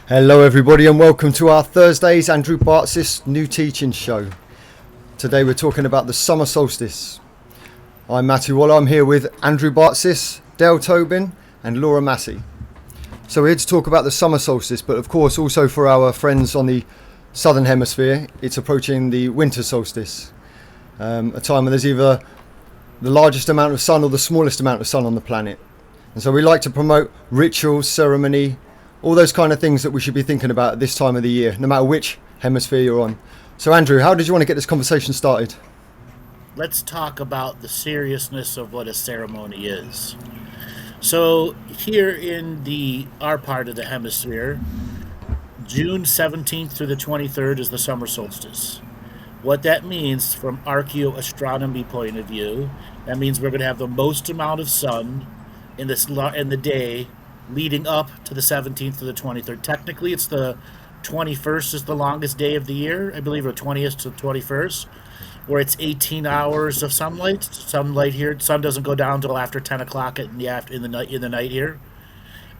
Hello everybody and welcome to our Thursday's Andrew Bartzis new teaching show. Today we're talking about the summer solstice. I'm Maty Waller, I'm here with Andrew Bartzis, Dale Tobin and Laura Massey. So we're here to talk about the summer solstice, but of course also for our friends on the southern hemisphere, it's approaching the winter solstice. A time when there's either the largest amount of sun or the smallest amount of sun on the planet. And so we like to promote rituals, ceremony, all those kind of things that we should be thinking about at this time of the year, no matter which hemisphere you're on. So Andrew, how did you want to get this conversation started? Let's talk about the seriousness of what a ceremony is. So here in our part of the hemisphere, June 17th through the 23rd is the summer solstice. What that means from archaeoastronomy point of view, that means we're going to have the most amount of sun in the day leading up to the 17th to the 23rd. Technically, it's the 21st is the longest day of the year, I believe, or 20th to 21st, where it's 18 hours of sunlight. Sunlight here, sun doesn't go down until after 10 o'clock in the night here.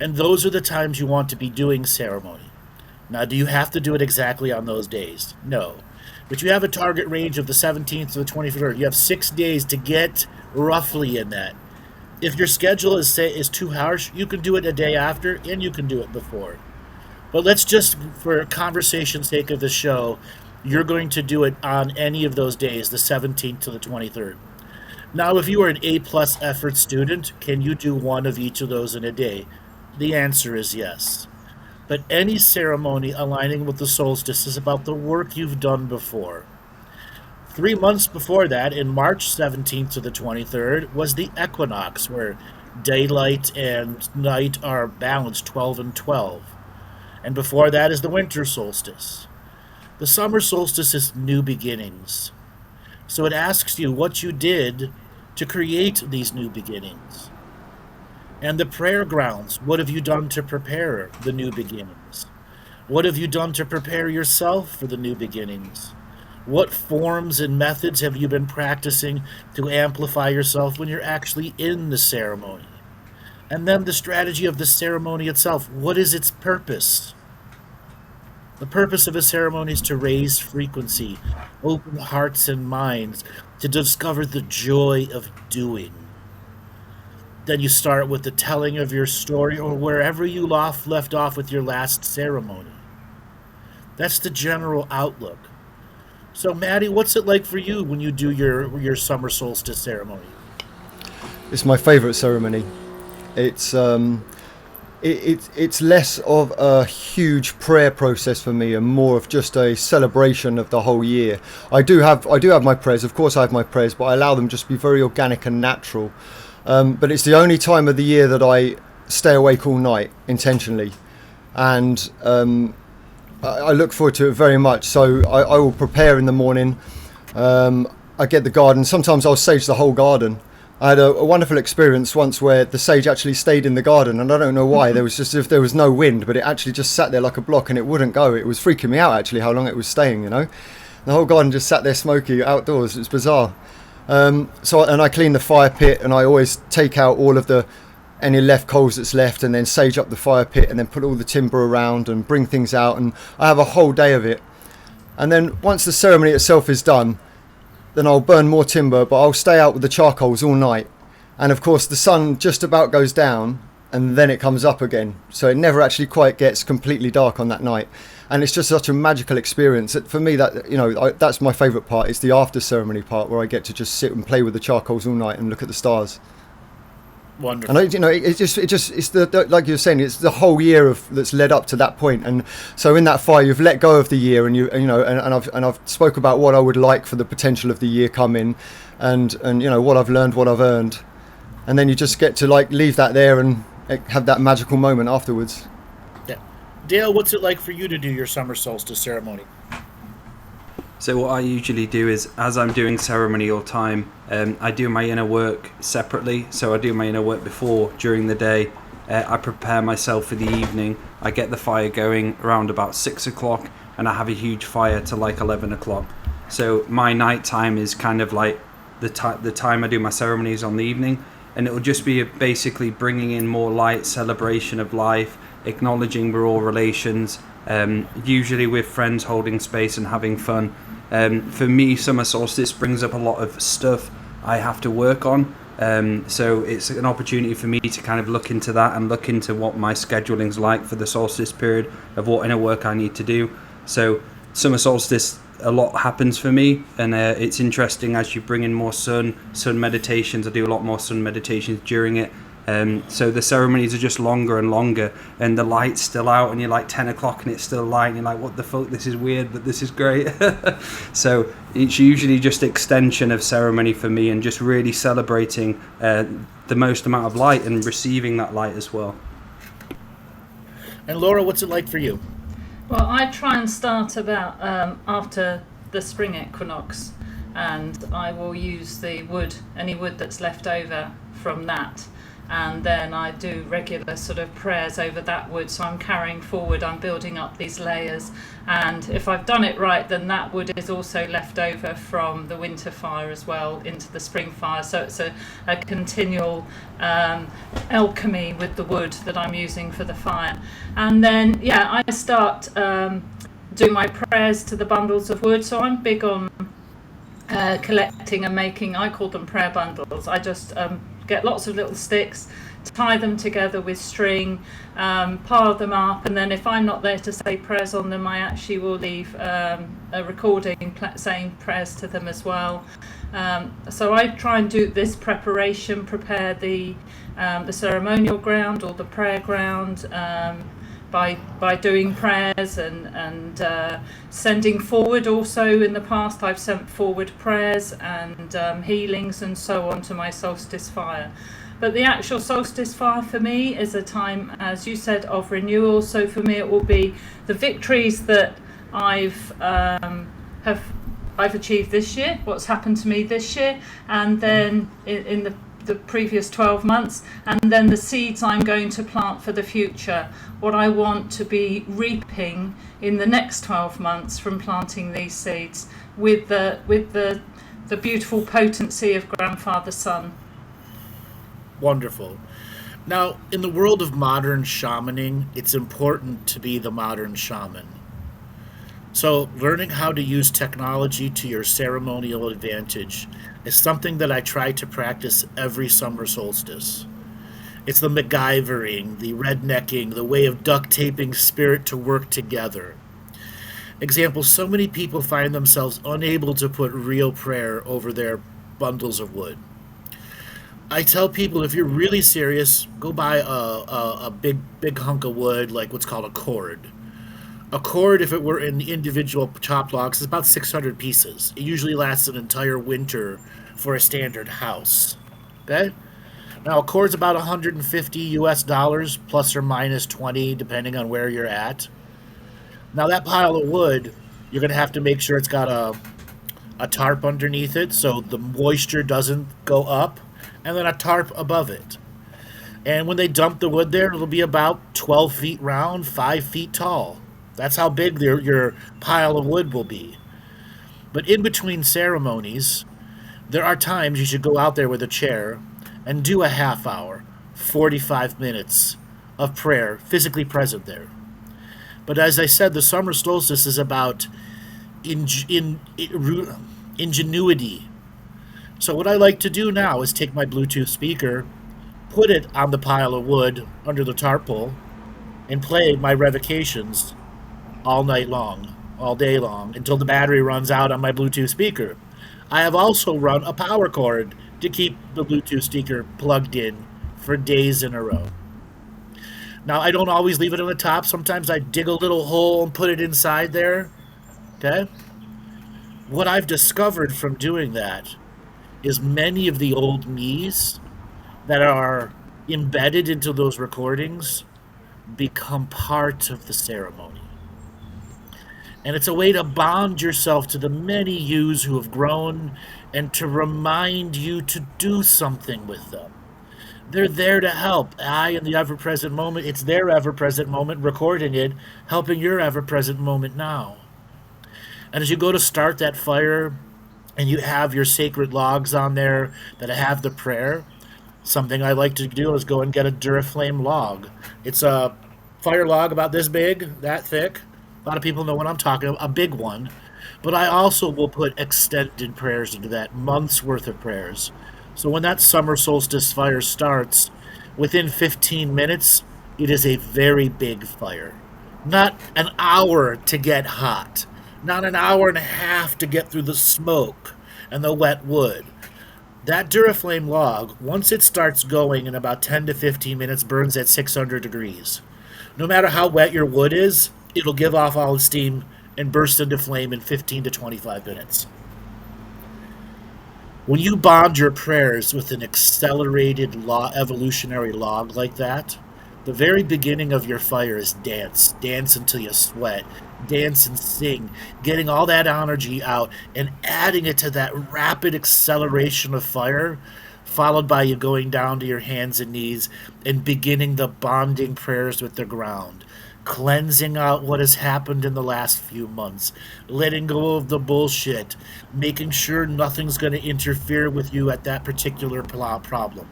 And those are the times you want to be doing ceremony. Now, do you have to do it exactly on those days? No. But you have a target range of the 17th to the 23rd. You have 6 days to get roughly in that. If your schedule is too harsh, you can do it a day after and you can do it before. But let's just, for conversation's sake of the show, you're going to do it on any of those days, the 17th to the 23rd. Now, if you are an A+ effort student, can you do one of each of those in a day? The answer is yes. But any ceremony aligning with the solstice is about the work you've done before. 3 months before that, in March 17th to the 23rd, was the equinox, where daylight and night are balanced 12 and 12. And before that is the winter solstice. The summer solstice is new beginnings. So it asks you what you did to create these new beginnings. And the prayer grounds, what have you done to prepare the new beginnings? What have you done to prepare yourself for the new beginnings? What forms and methods have you been practicing to amplify yourself when you're actually in the ceremony? And then the strategy of the ceremony itself. What is its purpose? The purpose of a ceremony is to raise frequency, open hearts and minds, to discover the joy of doing. Then you start with the telling of your story or wherever you left off with your last ceremony. That's the general outlook. So, Maddie, what's it like for you when you do your summer solstice ceremony? It's my favourite ceremony. It's less of a huge prayer process for me and more of just a celebration of the whole year. I do have my prayers, of course I have my prayers, but I allow them just to be very organic and natural. But it's the only time of the year that I stay awake all night intentionally, and I look forward to it very much. So I will prepare in the morning. I get the garden. Sometimes I'll sage the whole garden. I had a wonderful experience once where the sage actually stayed in the garden, and I don't know why. There was just, if there was no wind, but it actually just sat there like a block and it wouldn't go. It was freaking me out actually how long it was staying, you know. The whole garden just sat there smoky outdoors. It was bizarre. And I clean the fire pit, and I always take out all of any left coals that's left, and then sage up the fire pit, and then put all the timber around and bring things out, and I have a whole day of it. And then once the ceremony itself is done, then I'll burn more timber, but I'll stay out with the charcoals all night. And of course the sun just about goes down and then it comes up again, so it never actually quite gets completely dark on that night. And it's just such a magical experience. For me, that, you know, that's my favorite part. It's the after ceremony part where I get to just sit and play with the charcoals all night and look at the stars. Wonderful. And it's the like you were saying, it's the whole year that's led up to that point. And so in that fire, you've let go of the year, and I've spoke about what I would like for the potential of the year coming, and you know what I've learned, what I've earned, and then you just get to like leave that there and have that magical moment afterwards. Yeah. Dale, what's it like for you to do your summer solstice ceremony? So what I usually do is, as I'm doing ceremonial time, I do my inner work separately. So I do my inner work before, during the day. I prepare myself for the evening. I get the fire going around about 6 o'clock, and I have a huge fire till like 11 o'clock. So my night time is kind of like the time I do my ceremonies on the evening, and it will just be basically bringing in more light, celebration of life, acknowledging we're all relations, usually with friends holding space and having fun. For me, summer solstice brings up a lot of stuff I have to work on. So it's an opportunity for me to kind of look into that and look into what my scheduling's like for the solstice period, of what inner work I need to do. So summer solstice, a lot happens for me, and it's interesting as you bring in more sun meditations. I do a lot more sun meditations during it. So the ceremonies are just longer and longer, and the light's still out, and you're like 10 o'clock and it's still light, and you're like, what the fuck, this is weird, but this is great. So it's usually just extension of ceremony for me, and just really celebrating the most amount of light and receiving that light as well. And Laura, what's it like for you? Well, I try and start about after the spring equinox, and I will use the wood, any wood that's left over from that, and then I do regular sort of prayers over that wood. So I'm carrying forward, I'm building up these layers, and if I've done it right, then that wood is also left over from the winter fire as well into the spring fire. So it's a continual alchemy with the wood that I'm using for the fire. And then I start doing my prayers to the bundles of wood. So I'm big on collecting and making, I call them prayer bundles. I just get lots of little sticks, tie them together with string, pile them up, and then if I'm not there to say prayers on them, I actually will leave a recording saying prayers to them as well. So I try and do this preparation, prepare the ceremonial ground or the prayer ground by doing prayers and sending forward. Also in the past I've sent forward prayers and healings and so on to my solstice fire. But the actual solstice fire for me is a time, as you said, of renewal. So for me it will be the victories that I've achieved this year, what's happened to me this year, and then in the previous 12 months, and then the seeds I'm going to plant for the future, what I want to be reaping in the next 12 months from planting these seeds with the beautiful potency of Grandfather Sun. Wonderful. Now, in the world of modern shamaning, it's important to be the modern shaman. So learning how to use technology to your ceremonial advantage is something that I try to practice every summer solstice. It's the MacGyvering, the rednecking, the way of duct taping spirit to work together. Example, so many people find themselves unable to put real prayer over their bundles of wood. I tell people, if you're really serious, go buy a big hunk of wood, like what's called a cord. A cord, if it were in individual chop logs, is about 600 pieces. It usually lasts an entire winter for a standard house. Okay? Now, a cord's about $150 US, plus or minus 20, depending on where you're at. Now, that pile of wood, you're going to have to make sure it's got a tarp underneath it so the moisture doesn't go up, and then a tarp above it. And when they dump the wood there, it'll be about 12 feet round, 5 feet tall. That's how big your pile of wood will be. But in between ceremonies, there are times you should go out there with a chair and do a half hour, 45 minutes of prayer, physically present there. But as I said, the summer solstice is about ingenuity. So what I like to do now is take my Bluetooth speaker, put it on the pile of wood under the tarpaulin, and play my revocations all night long, all day long, until the battery runs out on my Bluetooth speaker. I have also run a power cord to keep the Bluetooth speaker plugged in for days in a row. Now, I don't always leave it on the top. Sometimes I dig a little hole and put it inside there. Okay? What I've discovered from doing that is many of the old me's that are embedded into those recordings become part of the ceremony. And it's a way to bond yourself to the many yous who have grown and to remind you to do something with them. They're there to help. In the ever-present moment, it's their ever-present moment, recording it, helping your ever-present moment now. And as you go to start that fire and you have your sacred logs on there that have the prayer, something I like to do is go and get a Duraflame log. It's a fire log about this big, that thick. A lot of people know what I'm talking about, a big one. But I also will put extended prayers into that, months worth of prayers. So when that summer solstice fire starts, within 15 minutes, it is a very big fire. Not an hour to get hot, not an hour and a half to get through the smoke and the wet wood. That Duraflame log, once it starts going in about 10 to 15 minutes, burns at 600 degrees. No matter how wet your wood is, it'll give off all its steam and burst into flame in 15 to 25 minutes. When you bond your prayers with an accelerated evolutionary log like that, the very beginning of your fire is dance. Dance until you sweat. Dance and sing. Getting all that energy out and adding it to that rapid acceleration of fire, followed by you going down to your hands and knees and beginning the bonding prayers with the ground. Cleansing out what has happened in the last few months. Letting go of the bullshit. Making sure nothing's going to interfere with you at that particular problem.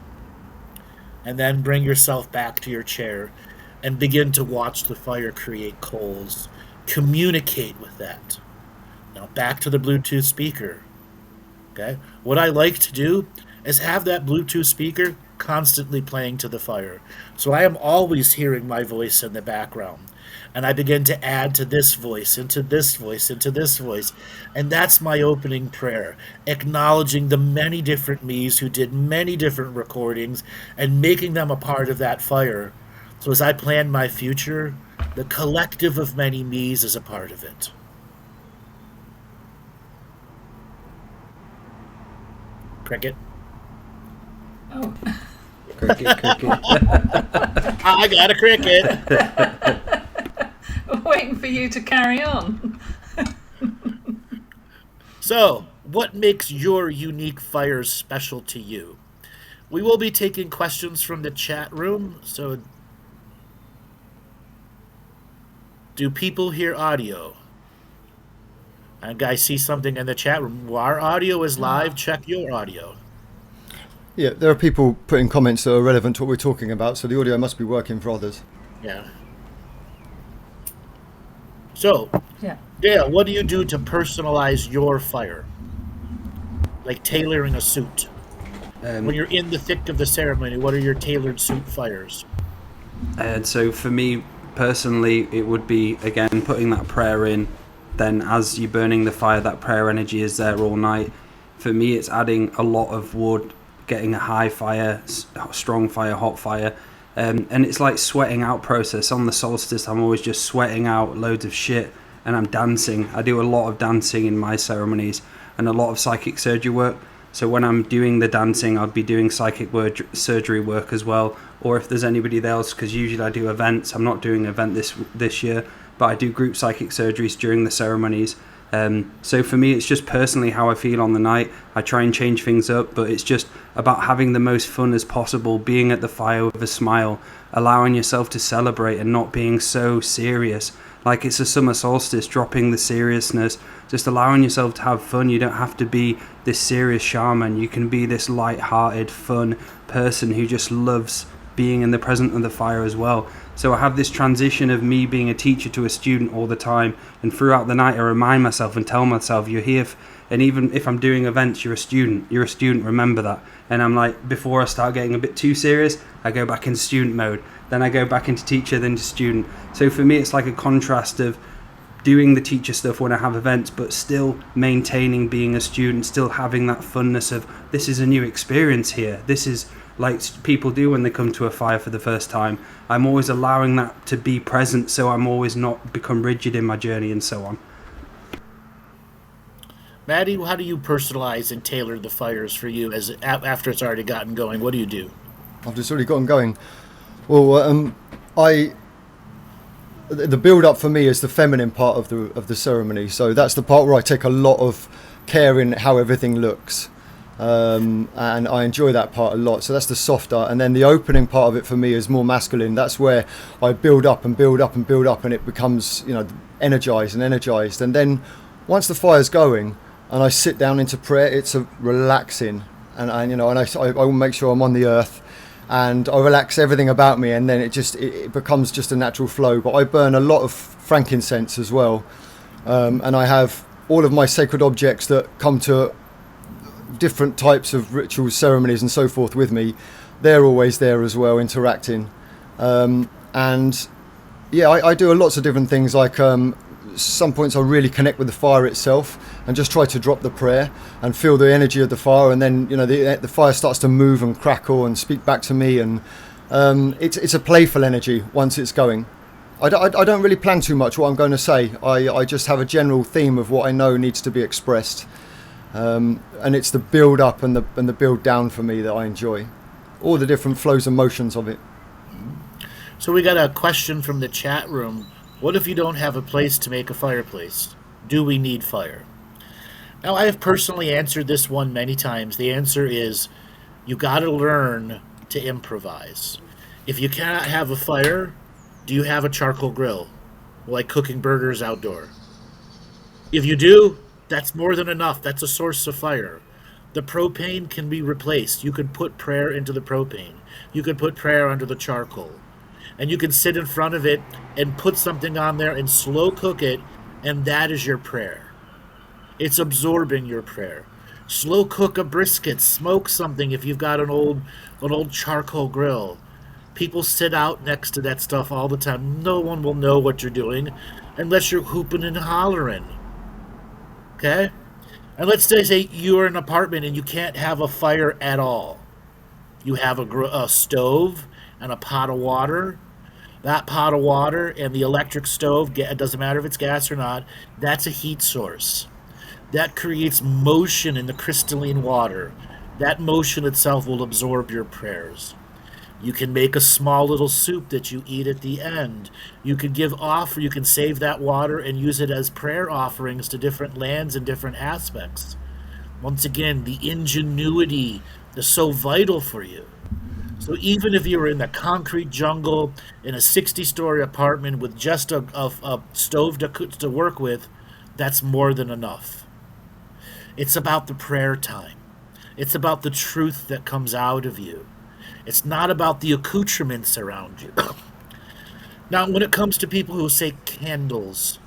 And then bring yourself back to your chair and begin to watch the fire create coals. Communicate with that. Now back to the Bluetooth speaker. Okay? What I like to do is have that Bluetooth speaker constantly playing to the fire. So I am always hearing my voice in the background. And I begin to add to this voice, into this voice, into this voice. And that's my opening prayer, acknowledging the many different me's who did many different recordings and making them a part of that fire. So as I plan my future, the collective of many me's is a part of it. Cricket. Oh. Cricket. I got a cricket. Waiting for you to carry on. So, what makes your unique fires special to you? We will be taking questions from the chat room. So, do people hear audio? And guys, see something in the chat room. Well, our audio is live. Check your audio. Yeah, there are people putting comments that are relevant to what we're talking about, so the audio must be working for others. Yeah. So, Yeah. Gaia, what do you do to personalize your fire? Like tailoring a suit. When you're in the thick of the ceremony, what are your tailored suit fires? And so for me personally, it would be, again, putting that prayer in. Then as you're burning the fire, that prayer energy is there all night. For me, it's adding a lot of wood, getting a high fire, strong fire, hot fire. And it's like sweating out process. On the solstice, I'm always just sweating out loads of shit and I'm dancing. I do a lot of dancing in my ceremonies and a lot of psychic surgery work. So when I'm doing the dancing, I'll be doing psychic surgery work as well. Or if there's anybody else, because usually I do events. I'm not doing an event this year, but I do group psychic surgeries during the ceremonies. So for me, it's just personally how I feel on the night. I try and change things up, but it's just about having the most fun as possible, being at the fire with a smile, allowing yourself to celebrate and not being so serious. Like it's a summer solstice, dropping the seriousness, just allowing yourself to have fun. You don't have to be this serious shaman. You can be this light-hearted, fun person who just loves being in the presence of the fire as well. So I have this transition of me being a teacher to a student all the time, and throughout the night I remind myself and tell myself, you're here, and even if I'm doing events, you're a student, remember that. And I'm like, before I start getting a bit too serious, I go back in student mode, then I go back into teacher, then to student. So for me it's like a contrast of doing the teacher stuff when I have events, but still maintaining being a student, still having that funness of, this is a new experience here, this is like people do when they come to a fire for the first time. I'm always allowing that to be present, so I'm always not become rigid in my journey and so on. Maty, how do you personalize and tailor the fires for you as after it's already gotten going? What do you do? I've just already gotten going. Well, the build up for me is the feminine part of the ceremony. So that's the part where I take a lot of care in how everything looks. And I enjoy that part a lot. So that's the softer, and then the opening part of it for me is more masculine. That's where I build up and build up and build up, and it becomes, energized, and then once the fire's going and I sit down into prayer, it's a relaxing, and I will make sure I'm on the earth, and I relax everything about me, and then it becomes just a natural flow. But I burn a lot of frankincense as well, and I have all of my sacred objects that come to different types of rituals, ceremonies, and so forth with me. They're always there as well, interacting. And yeah, I do lots of different things. Like some points I really connect with the fire itself and just try to drop the prayer and feel the energy of the fire, and then the fire starts to move and crackle and speak back to me, and it's a playful energy once it's going. I don't really plan too much what I'm going to say. I just have a general theme of what I know needs to be expressed, and it's the build up and the build down for me that I enjoy, all the different flows and motions of it. So we got a question from the chat room. What if you don't have a place to make a fireplace? Do we need fire? Now, I have personally answered this one many times. The answer is you got to learn to improvise. If you cannot have a fire, do you have a charcoal grill? Like cooking burgers outdoor? If you do, that's more than enough. That's a source of fire. The propane can be replaced. You can put prayer into the propane. You can put prayer under the charcoal. And you can sit in front of it and put something on there and slow cook it, and that is your prayer. It's absorbing your prayer. Slow cook a brisket, smoke something if you've got an old charcoal grill. People sit out next to that stuff all the time. No one will know what you're doing unless you're hooping and hollering. Okay? And let's say you're in an apartment and you can't have a fire at all. You have a stove and a pot of water. That pot of water and the electric stove, it doesn't matter if it's gas or not, that's a heat source. That creates motion in the crystalline water. That motion itself will absorb your prayers. You can make a small little soup that you eat at the end. You can you can save that water and use it as prayer offerings to different lands and different aspects. Once again, the ingenuity is so vital for you. So even if you were in the concrete jungle in a 60-story apartment with just a stove to work with, that's more than enough. It's about the prayer time. It's about the truth that comes out of you. It's not about the accoutrements around you. Now, when it comes to people who say candles,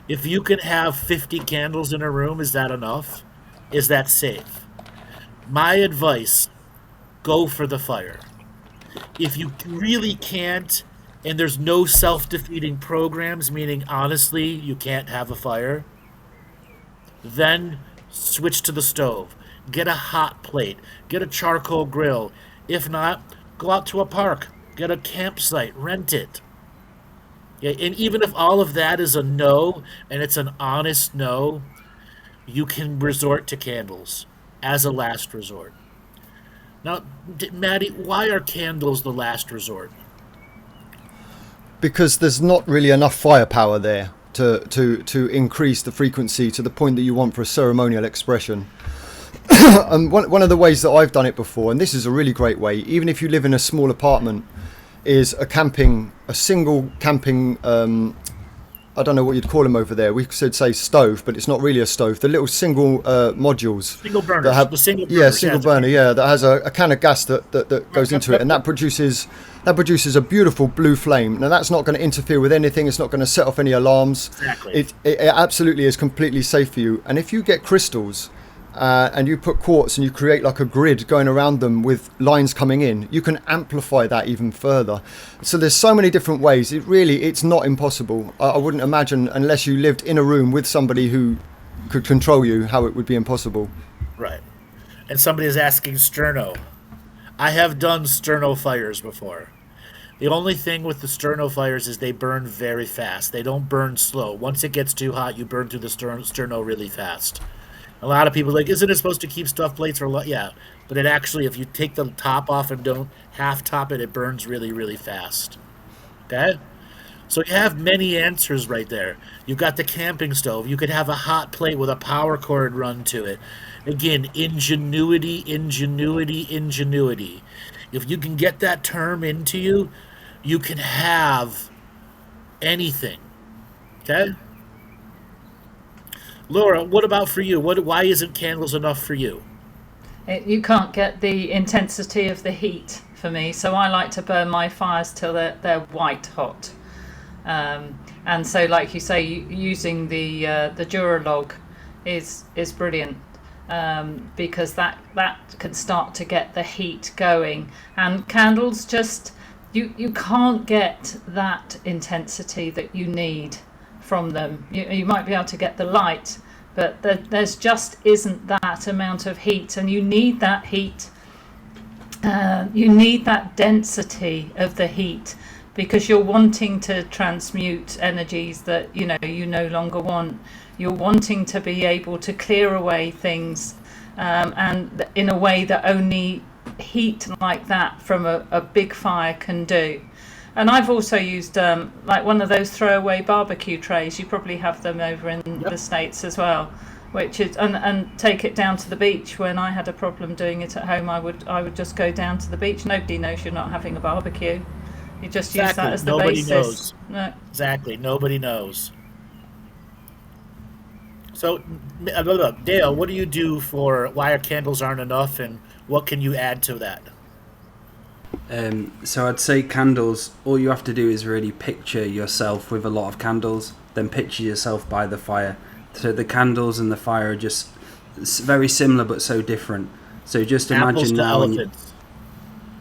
if you can have 50 candles in a room, is that enough? Is that safe? My advice, go for the fire. If you really can't, and there's no self-defeating programs, meaning honestly you can't have a fire, then switch to the stove. Get a hot plate. Get a charcoal grill. If not, go out to a park. Get a campsite. Rent it. Yeah, and even if all of that is a no, and it's an honest no, you can resort to candles as a last resort. Now, Maty, why are candles the last resort? Because there's not really enough firepower there to increase the frequency to the point that you want for a ceremonial expression. And one of the ways that I've done it before, and this is a really great way, even if you live in a small apartment, is a single camping, I don't know what you'd call them over there. We should say stove, but it's not really a stove. The little single modules. Single burners. That single burner, that has a can of gas that goes into it, and that produces a beautiful blue flame. Now that's not going to interfere with anything. It's not going to set off any alarms. Exactly. It absolutely is completely safe for you. And if you get crystals, and you put quartz and you create like a grid going around them with lines coming in, you can amplify that even further. So there's so many different ways. It's not impossible. I wouldn't imagine, unless you lived in a room with somebody who could control you, how it would be impossible. Right. And somebody is asking sterno. I have done sterno fires before. The only thing with the sterno fires is they burn very fast. They don't burn slow. Once it gets too hot, you burn through the sterno really fast. A lot of people are like, isn't it supposed to keep stuffed plates for yeah, but it actually, if you take the top off and don't half top it, it burns really, really fast. Okay? So you have many answers right there. You've got the camping stove. You could have a hot plate with a power cord run to it. Again, ingenuity. If you can get that term into you, you can have anything. Okay? Laura, what about for you? Why isn't candles enough for you? You can't get the intensity of the heat for me, so I like to burn my fires till they're white hot. And so, like you say, using the Duralog is brilliant, because that can start to get the heat going. And candles just you can't get that intensity that you need from them. You might be able to get the light, but there's just isn't that amount of heat, and you need that heat. You need that density of the heat, because you're wanting to transmute energies that you no longer want. You're wanting to be able to clear away things, and in a way that only heat like that from a big fire can do. And I've also used like one of those throwaway barbecue trays. You probably have them over in the States as well, which is and take it down to the beach. When I had a problem doing it at home, I would just go down to the beach. Nobody knows you're not having a barbecue. You just use that as the basis. Nobody knows. No. Exactly. Nobody knows. So, Dale, what do you do for why our candles aren't enough, and what can you add to that? So I'd say candles, all you have to do is really picture yourself with a lot of candles, then picture yourself by the fire. So the candles and the fire are just very similar but so different. So just imagine now. Apples to elephants.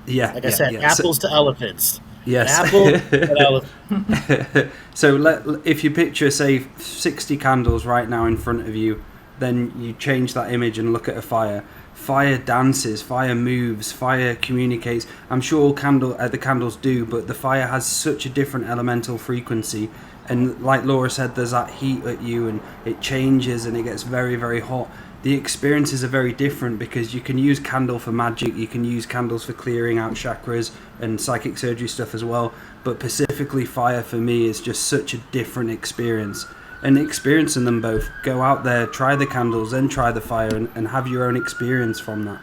Yeah. Like I said, apples to elephants. Yes. An apple to an elephant. So if you picture, say, 60 candles right now in front of you, then you change that image and look at a fire. Fire dances, fire moves, fire communicates. I'm sure the candles do, but the fire has such a different elemental frequency. And like Laura said, there's that heat at you, and it changes and it gets very, very hot. The experiences are very different, because you can use candle for magic, you can use candles for clearing out chakras and psychic surgery stuff as well. But specifically fire for me is just such a different experience. And experiencing them both, go out there, try the candles, then try the fire, and have your own experience from that.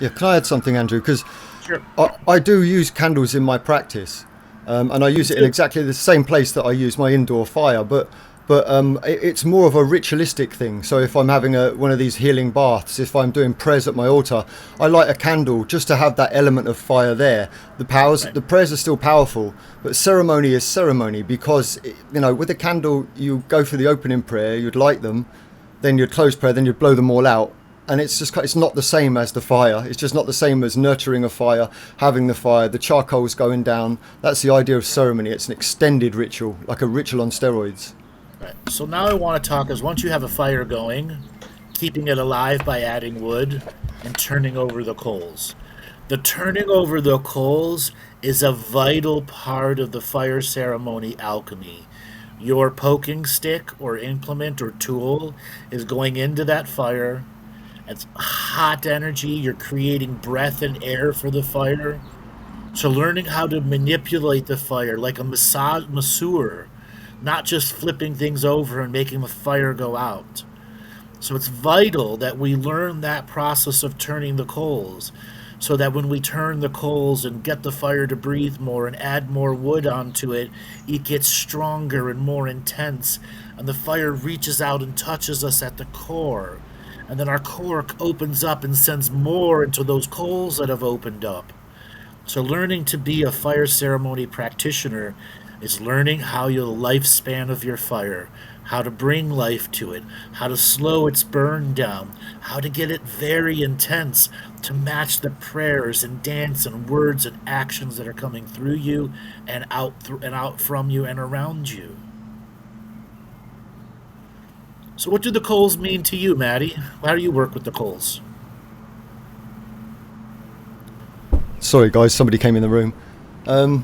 Yeah, can I add something, Andrew? Because Sure. I do use candles in my practice, and I use it in exactly the same place that I use my indoor fire, but it's more of a ritualistic thing. So if I'm having one of these healing baths, if I'm doing prayers at my altar, I light a candle just to have that element of fire there. The prayers are still powerful, but ceremony is ceremony, because with a candle you go for the opening prayer, you'd light them, then you'd close prayer, then you'd blow them all out, and it's not the same as the fire. It's just not the same as nurturing a fire, having the fire, the charcoal's going down. That's the idea of ceremony. It's an extended ritual, like a ritual on steroids. Right. So now I want to talk is, once you have a fire going, keeping it alive by adding wood and turning over the coals. The turning over the coals is a vital part of the fire ceremony alchemy. Your poking stick or implement or tool is going into that fire. It's hot energy. You're creating breath and air for the fire. So learning how to manipulate the fire like a masseur, not just flipping things over and making the fire go out. So it's vital that we learn that process of turning the coals, so that when we turn the coals and get the fire to breathe more and add more wood onto it, it gets stronger and more intense, and the fire reaches out and touches us at the core. And then our core opens up and sends more into those coals that have opened up. So learning to be a fire ceremony practitioner is learning how the lifespan of your fire, how to bring life to it, how to slow its burn down, how to get it very intense to match the prayers and dance and words and actions that are coming through you and out from you and around you. So what do the coals mean to you, Maty? How do you work with the coals? Sorry guys, somebody came in the room. The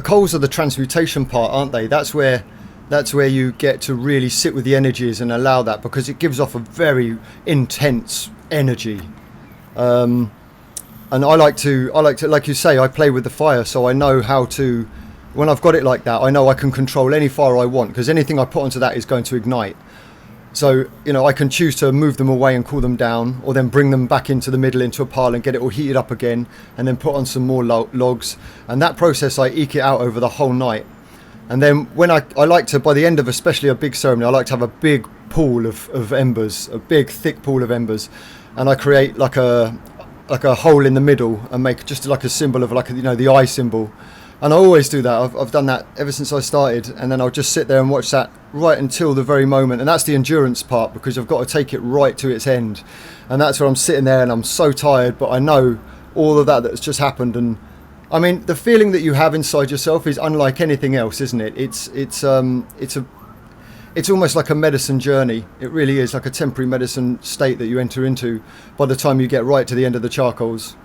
coals are the transmutation part, aren't they? That's where you get to really sit with the energies and allow that, because it gives off a very intense energy. And I like to, like you say, I play with the fire, so I know how to. When I've got it like that, I know I can control any fire I want, because anything I put onto that is going to ignite. So, I can choose to move them away and cool them down, or then bring them back into the middle into a pile and get it all heated up again, and then put on some more logs. And that process, I eke it out over the whole night. And then when I like to, by the end of especially a big ceremony, I like to have a big pool of embers, a big thick pool of embers, and I create like a hole in the middle and make just like a symbol of like, you know, the eye symbol. And I always do that. I've done that ever since I started, and then I'll just sit there and watch that right until the very moment. And that's the endurance part, because I've got to take it right to its end. And that's where I'm sitting there and I'm so tired, but I know all of that's just happened. And I mean, the feeling that you have inside yourself is unlike anything else, isn't it? It's almost like a medicine journey. It really is like a temporary medicine state that you enter into by the time you get right to the end of the charcoals.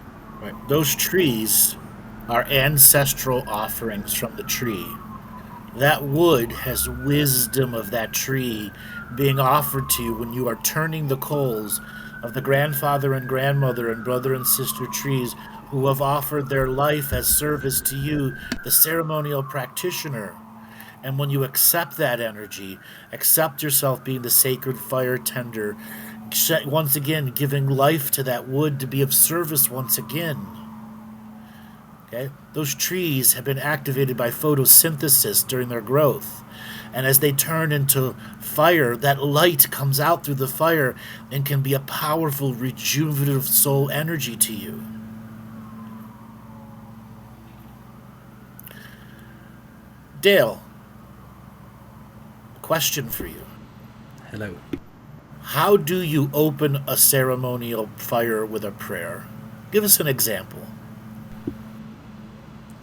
Right. Those trees are ancestral offerings from the tree. That wood has wisdom of that tree being offered to you when you are turning the coals of the grandfather and grandmother and brother and sister trees who have offered their life as service to you, the ceremonial practitioner. And when you accept that energy, accept yourself being the sacred fire tender, once again giving life to that wood to be of service once again. Okay? Those trees have been activated by photosynthesis during their growth. And as they turn into fire, that light comes out through the fire and can be a powerful, rejuvenative soul energy to you. Dale, question for you. Hello. How do you open a ceremonial fire with a prayer? Give us an example.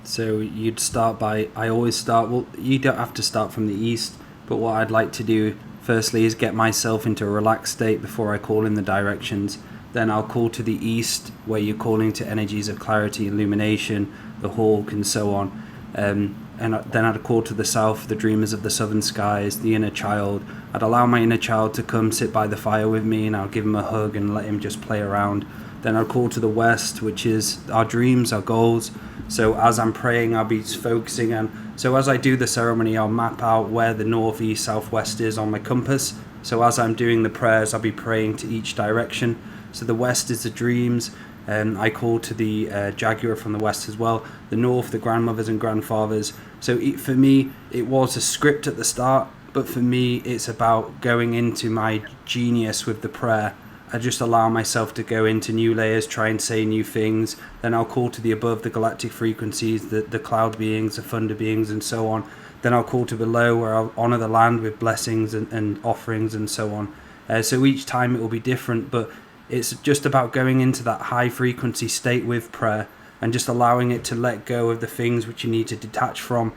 So you'd start by, I always start, well, you don't have to start from the east, but what I'd like to do firstly is get myself into a relaxed state before I call in the directions. Then I'll call to the east, where you're calling to energies of clarity, illumination, the hawk, and so on. And then I'd call to the south, the dreamers of the southern skies, the inner child. I'd allow my inner child to come sit by the fire with me, and I'll give him a hug and let him just play around. Then I'll call to the west, which is our dreams, our goals. So as I'm praying, I'll be focusing, and so as I do the ceremony, I'll map out where the north, east, southwest is on my compass. So as I'm doing the prayers, I'll be praying to each direction. So the west is the dreams, and I call to the jaguar from the west as well. The north, the grandmothers and grandfathers. So for me, it was a script at the start, but for me, it's about going into my genius with the prayer. I just allow myself to go into new layers, try and say new things. Then I'll call to the above, the galactic frequencies, the cloud beings, the thunder beings, and so on. Then I'll call to below, where I'll honor the land with blessings and offerings and so on. So each time it will be different, but it's just about going into that high frequency state with prayer and just allowing it to let go of the things which you need to detach from.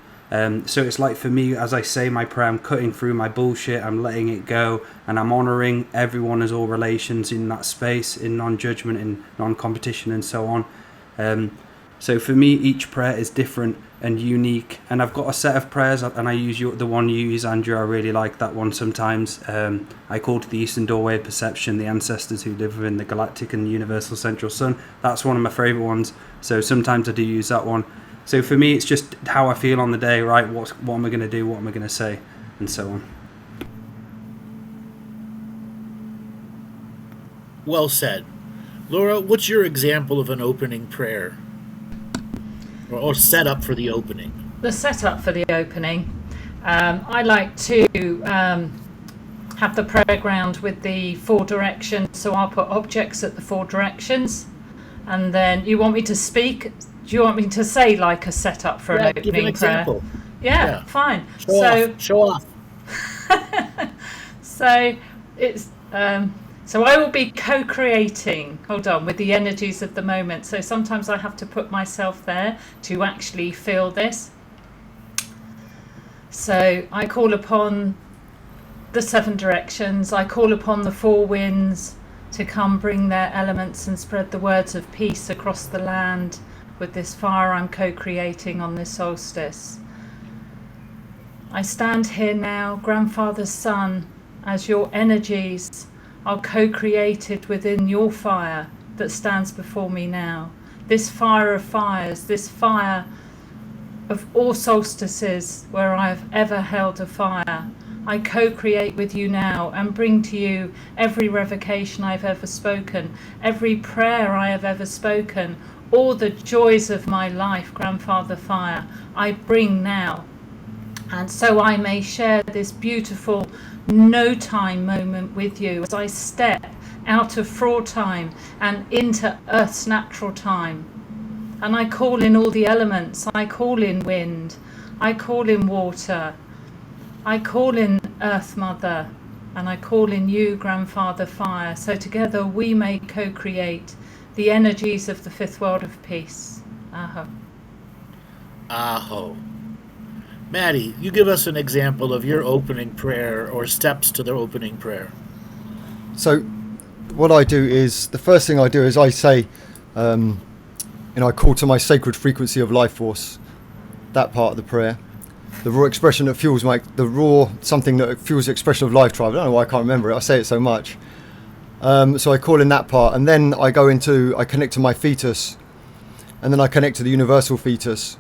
So it's like, for me, as I say my prayer, I'm cutting through my bullshit, I'm letting it go, and I'm honouring everyone as all relations in that space, in non-judgment, in non-competition, and so on. So for me, each prayer is different and unique, and I've got a set of prayers, and I use the one you use, Andrew. I really like that one sometimes. I call to the eastern doorway of perception, the ancestors who live within the galactic and universal central sun. That's one of my favourite ones, so sometimes I do use that one. So for me, it's just how I feel on the day, right? What am I going to do? What am I going to say? And so on. Well said. Laura, what's your example of an opening prayer? Or setup for the opening? The setup for the opening. I like to have the prayer ground with the 4 directions. So I'll put objects at the 4 directions. And then you want me to speak? Do you want me to say like a setup for an opening give an example. prayer? Yeah, fine. Show off. So it's so I will be co-creating, with the energies of the moment. So sometimes I have to put myself there to actually feel this. So I call upon the 7 directions. I call upon the 4 winds to come bring their elements and spread the words of peace across the land. With this fire I'm co-creating on this solstice. I stand here now, Grandfather's son, as your energies are co-created within your fire that stands before me now. This fire of fires, this fire of all solstices where I have ever held a fire, I co-create with you now and bring to you every revocation I've ever spoken, every prayer I have ever spoken, all the joys of my life, Grandfather Fire, I bring now And so I may share this beautiful no time moment with you as I step out of fraud time and into Earth's natural time. And I call in all the elements. I call in wind. I call in water. I call in Earth Mother. And I call in you, Grandfather Fire. So together we may co-create the energies of the fifth world of peace. Aho. Aho. Maty, you give us an example of your opening prayer or steps to the opening prayer. So what I do is, the first thing I do is I say, I call to my sacred frequency of life force, that part of the prayer. The raw expression that fuels something that fuels the expression of life drive. I don't know why I can't remember it. I say it so much. So I call in that part, and then I connect to my fetus, and then I connect to the universal fetus.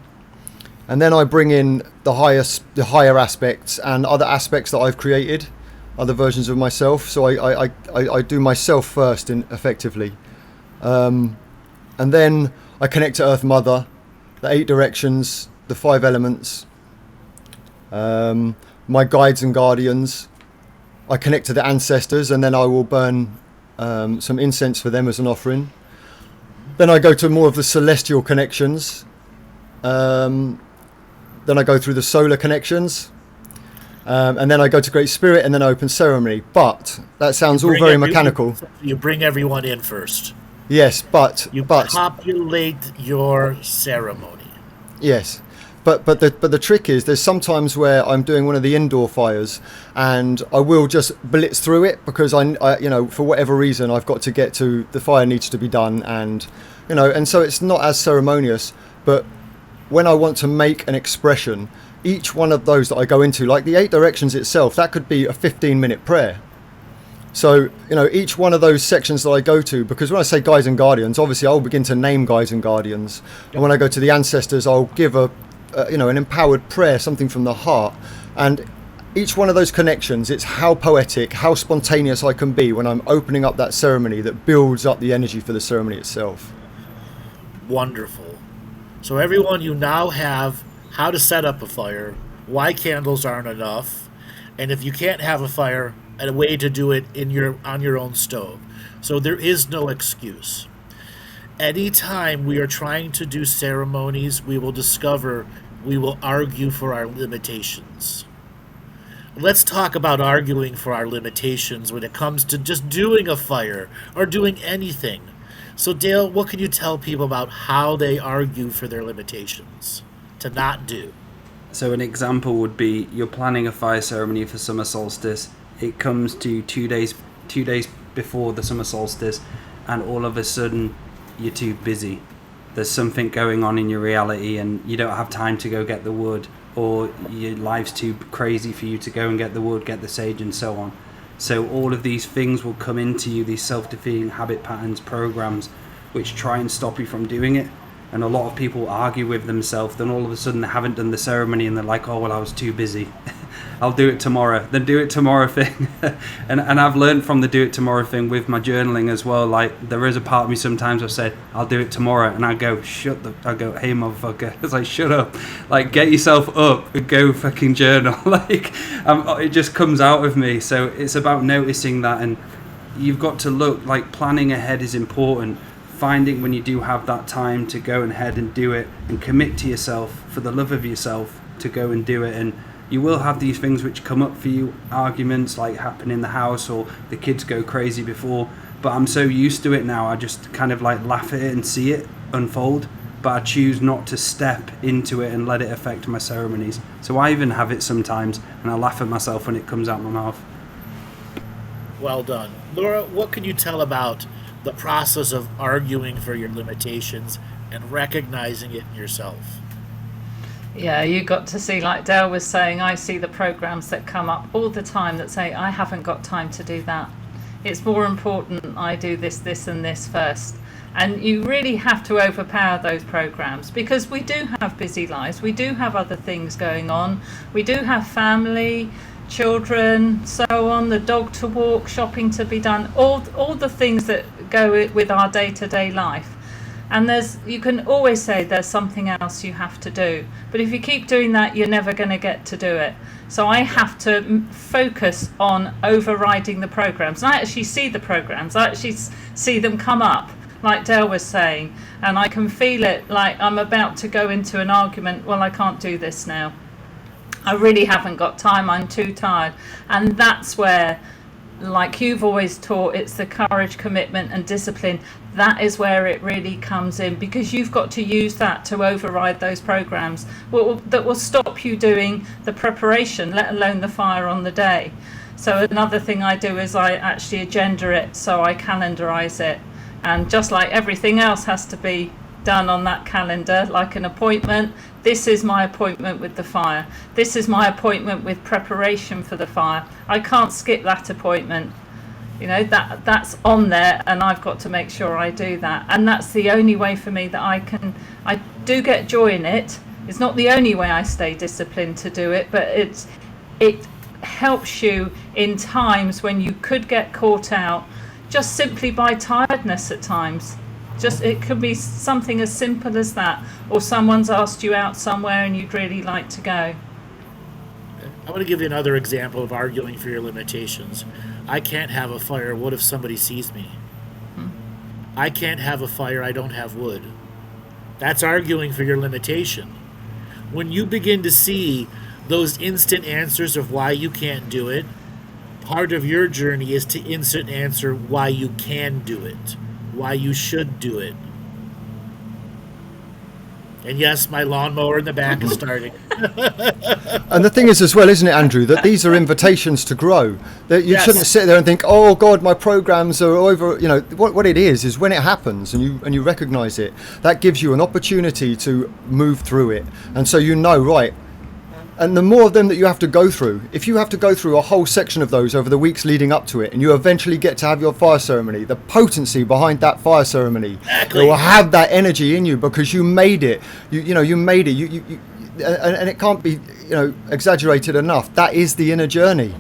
And then I bring in the higher aspects and other aspects that I've created, other versions of myself. So I do myself first, effectively. And then I connect to Earth Mother, the 8 directions, the 5 elements, my guides and guardians. I connect to the ancestors, and then I will burn some incense for them as an offering. Then I go to more of the celestial connections. Then I go through the solar connections, and then I go to Great Spirit, and then I open ceremony. But that sounds all very mechanical. You bring everyone in first. Yes, but populate your ceremony. Yes, but the trick is, there's sometimes where I'm doing one of the indoor fires, and I will just blitz through it because I for whatever reason I've got to get to the fire needs to be done, and so it's not as ceremonious, but when I want to make an expression, each one of those that I go into, like the 8 directions itself, that could be a 15-minute prayer. So, each one of those sections that I go to, because when I say guides and guardians, obviously I'll begin to name guides and guardians. And when I go to the ancestors, I'll give an empowered prayer, something from the heart. And each one of those connections, it's how poetic, how spontaneous I can be when I'm opening up that ceremony that builds up the energy for the ceremony itself. Wonderful. So everyone, you now have how to set up a fire, why candles aren't enough, and if you can't have a fire, a way to do it on your own stove. So there is no excuse. Anytime we are trying to do ceremonies, we will discover we will argue for our limitations. Let's talk about arguing for our limitations when it comes to just doing a fire or doing anything. So Dale, what can you tell people about how they argue for their limitations to not do? So an example would be, you're planning a fire ceremony for summer solstice. It comes to 2 days before the summer solstice, and all of a sudden you're too busy. There's something going on in your reality and you don't have time to go get the wood, or your life's too crazy for you to go and get the wood, get the sage, and so on. So all of these things will come into you, these self-defeating habit patterns, programs, which try and stop you from doing it. And a lot of people argue with themselves, then all of a sudden they haven't done the ceremony and they're like, oh, well, I was too busy. I'll do it tomorrow. The do it tomorrow thing. and I've learned from the do it tomorrow thing with my journaling as well. Like, there is a part of me sometimes I've said, I'll do it tomorrow. And I go, I go, hey, motherfucker. It's like, shut up. Like, get yourself up and go fucking journal. Like, it just comes out of me. So it's about noticing that. And you've got to look, like, planning ahead is important. Finding when you do have that time to go ahead and do it and commit to yourself for the love of yourself to go and do it. And you will have these things which come up for you, arguments like happen in the house or the kids go crazy before, but I'm so used to it now, I just kind of like laugh at it and see it unfold, but I choose not to step into it and let it affect my ceremonies. So I even have it sometimes and I laugh at myself when it comes out my mouth. Well done. Laura, what can you tell about the process of arguing for your limitations and recognizing it in yourself? Yeah, you got to see, like Dale was saying, I see the programs that come up all the time that say, I haven't got time to do that. It's more important I do this and this first. And you really have to overpower those programs, because we do have busy lives. We do have other things going on. We do have family, children, so on, the dog to walk, shopping to be done, all the things that go with our day-to-day life. And you can always say there's something else you have to do. But if you keep doing that, you're never going to get to do it. So I have to focus on overriding the programs. And I actually see the programs. I actually see them come up, like Dale was saying. And I can feel it, like I'm about to go into an argument. Well, I can't do this now. I really haven't got time. I'm too tired. And that's where, like you've always taught, it's the courage, commitment and discipline. That is where it really comes in, because you've got to use that to override those programs that will stop you doing the preparation, let alone the fire on the day. So another thing I do is I actually agenda it, so I calendarize it. And just like everything else has to be done on that calendar, like an appointment, this is my appointment with the fire. This is my appointment with preparation for the fire. I can't skip that appointment. You know, that's on there, and I've got to make sure I do that. And that's the only way for me that I do get joy in it. It's not the only way I stay disciplined to do it, but it helps you in times when you could get caught out just simply by tiredness at times. Just, it could be something as simple as that, or someone's asked you out somewhere and you'd really like to go. I want to give you another example of arguing for your limitations. I can't have a fire. What if somebody sees me? I can't have a fire. I don't have wood. That's arguing for your limitation. When you begin to see those instant answers of why you can't do it, part of your journey is to instant answer why you can do it, why you should do it. And yes, my lawnmower in the back is starting. And the thing is as well, isn't it, Andrew, that these are invitations to grow. That you Yes. shouldn't sit there and think, oh God, my programs are over. You know, what it is when it happens and you recognize it, that gives you an opportunity to move through it. And so you know, right. And the more of them that you have to go through, if you have to go through a whole section of those over the weeks leading up to it, and you eventually get to have your fire ceremony, the potency behind that fire ceremony, Exactly. it will have that energy in you because you made it. You made it. And it can't be, exaggerated enough. That is the inner journey.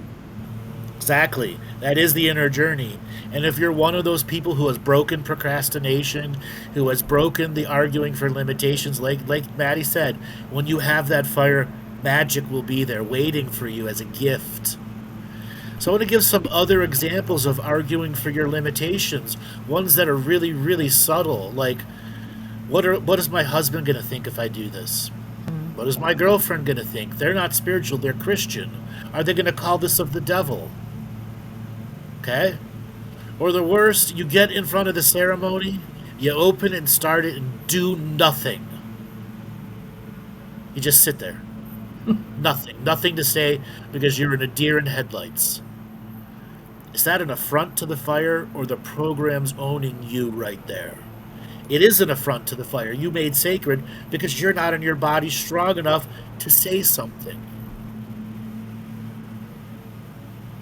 Exactly. That is the inner journey. And if you're one of those people who has broken procrastination, who has broken the arguing for limitations, like Maty said, when you have that fire, magic will be there waiting for you as a gift. So I want to give some other examples of arguing for your limitations, ones that are really, really subtle, like what is my husband going to think if I do this? What is my girlfriend going to think? They're not spiritual, they're Christian. Are they going to call this of the devil? Okay? Or the worst, you get in front of the ceremony, you open and start it and do nothing. You just sit there. Nothing to say because you're in a deer in headlights. Is that an affront to the fire or the program's owning you right there? It is an affront to the fire. You made sacred because you're not in your body strong enough to say something.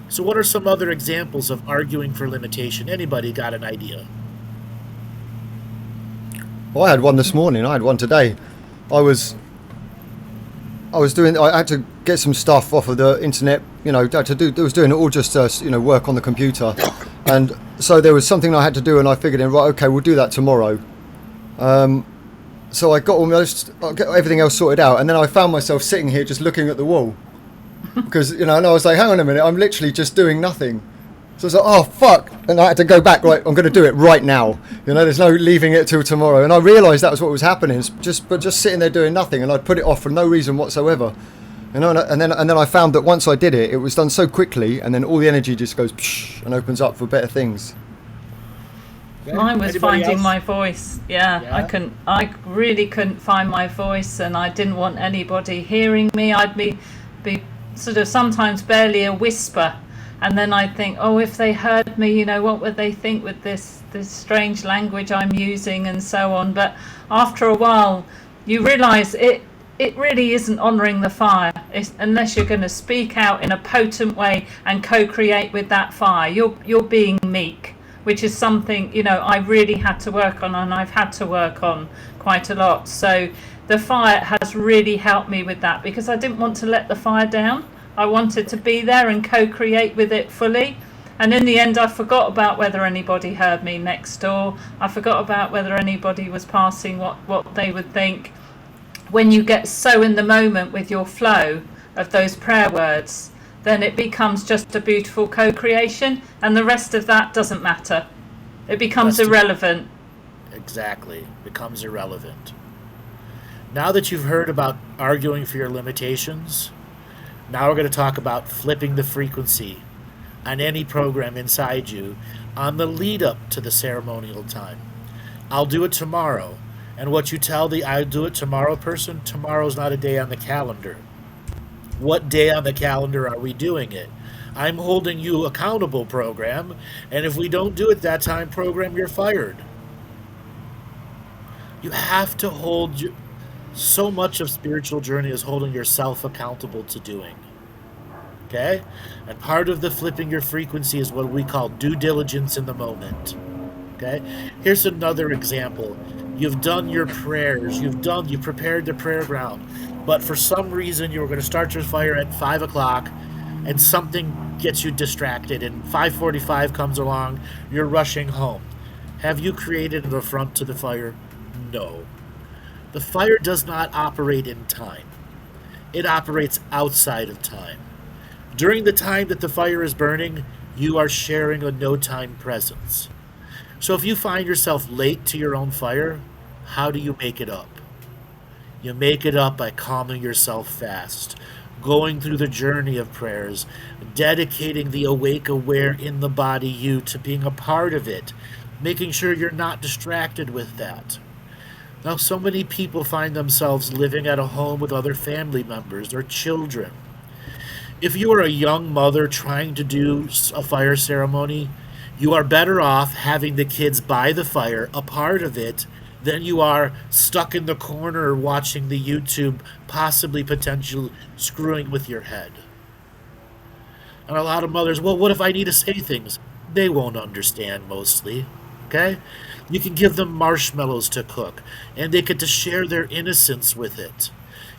So what are some other examples of arguing for limitation? Anybody got an idea? Well, I had one this morning. I had one today. I had to get some stuff off of the internet, I was doing it all just work on the computer. And so there was something I had to do and I figured right, okay, we'll do that tomorrow. So I got everything else sorted out, and then I found myself sitting here just looking at the wall. Because, and I was like, hang on a minute, I'm literally just doing nothing. So I was like, oh, fuck. And I had to go back, right, I'm going to do it right now. There's no leaving it till tomorrow. And I realised that was what was happening, just sitting there doing nothing. And I'd put it off for no reason whatsoever. And then I found that once I did it, it was done so quickly, and then all the energy just goes psh, and opens up for better things. Mine was Anybody finding else? my voice. Yeah. I really couldn't find my voice, and I didn't want anybody hearing me. I'd be sort of sometimes barely a whisper, and then I'd think, oh, if they heard me, what would they think with this strange language I'm using and so on. But after a while, you realise it really isn't honouring the fire unless you're going to speak out in a potent way and co-create with that fire. You're being meek, which is something I really had to work on, and I've had to work on quite a lot. So the fire has really helped me with that, because I didn't want to let the fire down. I wanted to be there and co-create with it fully. And in the end, I forgot about whether anybody heard me next door. I forgot about whether anybody was passing, what they would think. When you get so in the moment with your flow of those prayer words, then it becomes just a beautiful co-creation, and the rest of that doesn't matter. It becomes irrelevant. Exactly. Becomes irrelevant. Now that you've heard about arguing for your limitations, now we're going to talk about flipping the frequency on any program inside you on the lead up to the ceremonial time. I'll do it tomorrow. And what you tell the I'll do it tomorrow person, tomorrow's not a day on the calendar. What day on the calendar are we doing it? I'm holding you accountable, program, and if we don't do it that time, program, you're fired. You have to hold so much of spiritual journey is holding yourself accountable to doing. Okay? And part of the flipping your frequency is what we call due diligence in the moment. Okay? Here's another example. You've done your prayers. You've prepared the prayer ground. But for some reason, you were going to start your fire at 5 o'clock, and something gets you distracted, and 5:45 comes along, you're rushing home. Have you created an affront to the fire? No. The fire does not operate in time. It operates outside of time. During the time that the fire is burning, you are sharing a no-time presence. So if you find yourself late to your own fire, how do you make it up? You make it up by calming yourself fast, going through the journey of prayers, dedicating the awake, aware in the body you to being a part of it, making sure you're not distracted with that. Now, so many people find themselves living at a home with other family members or children. If you are a young mother trying to do a fire ceremony, you are better off having the kids by the fire, a part of it, than you are stuck in the corner watching the YouTube, possibly potentially screwing with your head. And a lot of mothers, well, what if I need to say things? They won't understand mostly, okay? You can give them marshmallows to cook, and they get to share their innocence with it.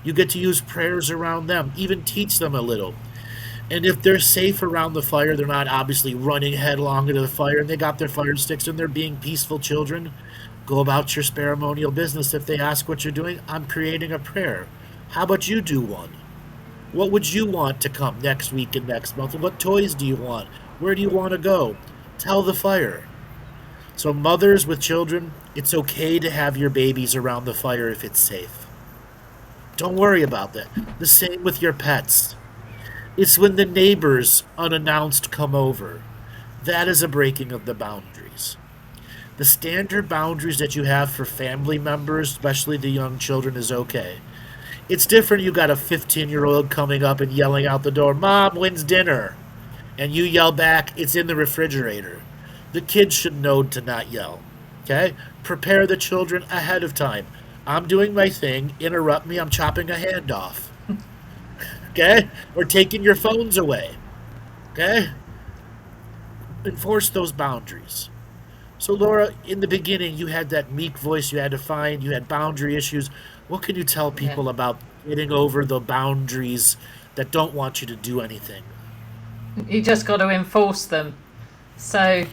You get to use prayers around them, even teach them a little. And if they're safe around the fire, they're not obviously running headlong into the fire, and they got their fire sticks, and they're being peaceful children, go about your ceremonial business. If they ask what you're doing, I'm creating a prayer. How about you do one? What would you want to come next week and next month? What toys do you want? Where do you want to go? Tell the fire. So mothers with children, it's okay to have your babies around the fire if it's safe. Don't worry about that. The same with your pets. It's when the neighbors unannounced come over. That is a breaking of the boundaries. The standard boundaries that you have for family members, especially the young children, is okay. It's different. You got a 15-year-old coming up and yelling out the door, "Mom, when's dinner?" And you yell back, "It's in the refrigerator." The kids should know to not yell. Okay? Prepare the children ahead of time. I'm doing my thing. Interrupt me. I'm chopping a hand off. Okay? Or taking your phones away. Okay? Enforce those boundaries. So Laura, in the beginning, you had that meek voice you had to find. You had boundary issues. What can you tell people about getting over the boundaries that don't want you to do anything? You just got to enforce them. So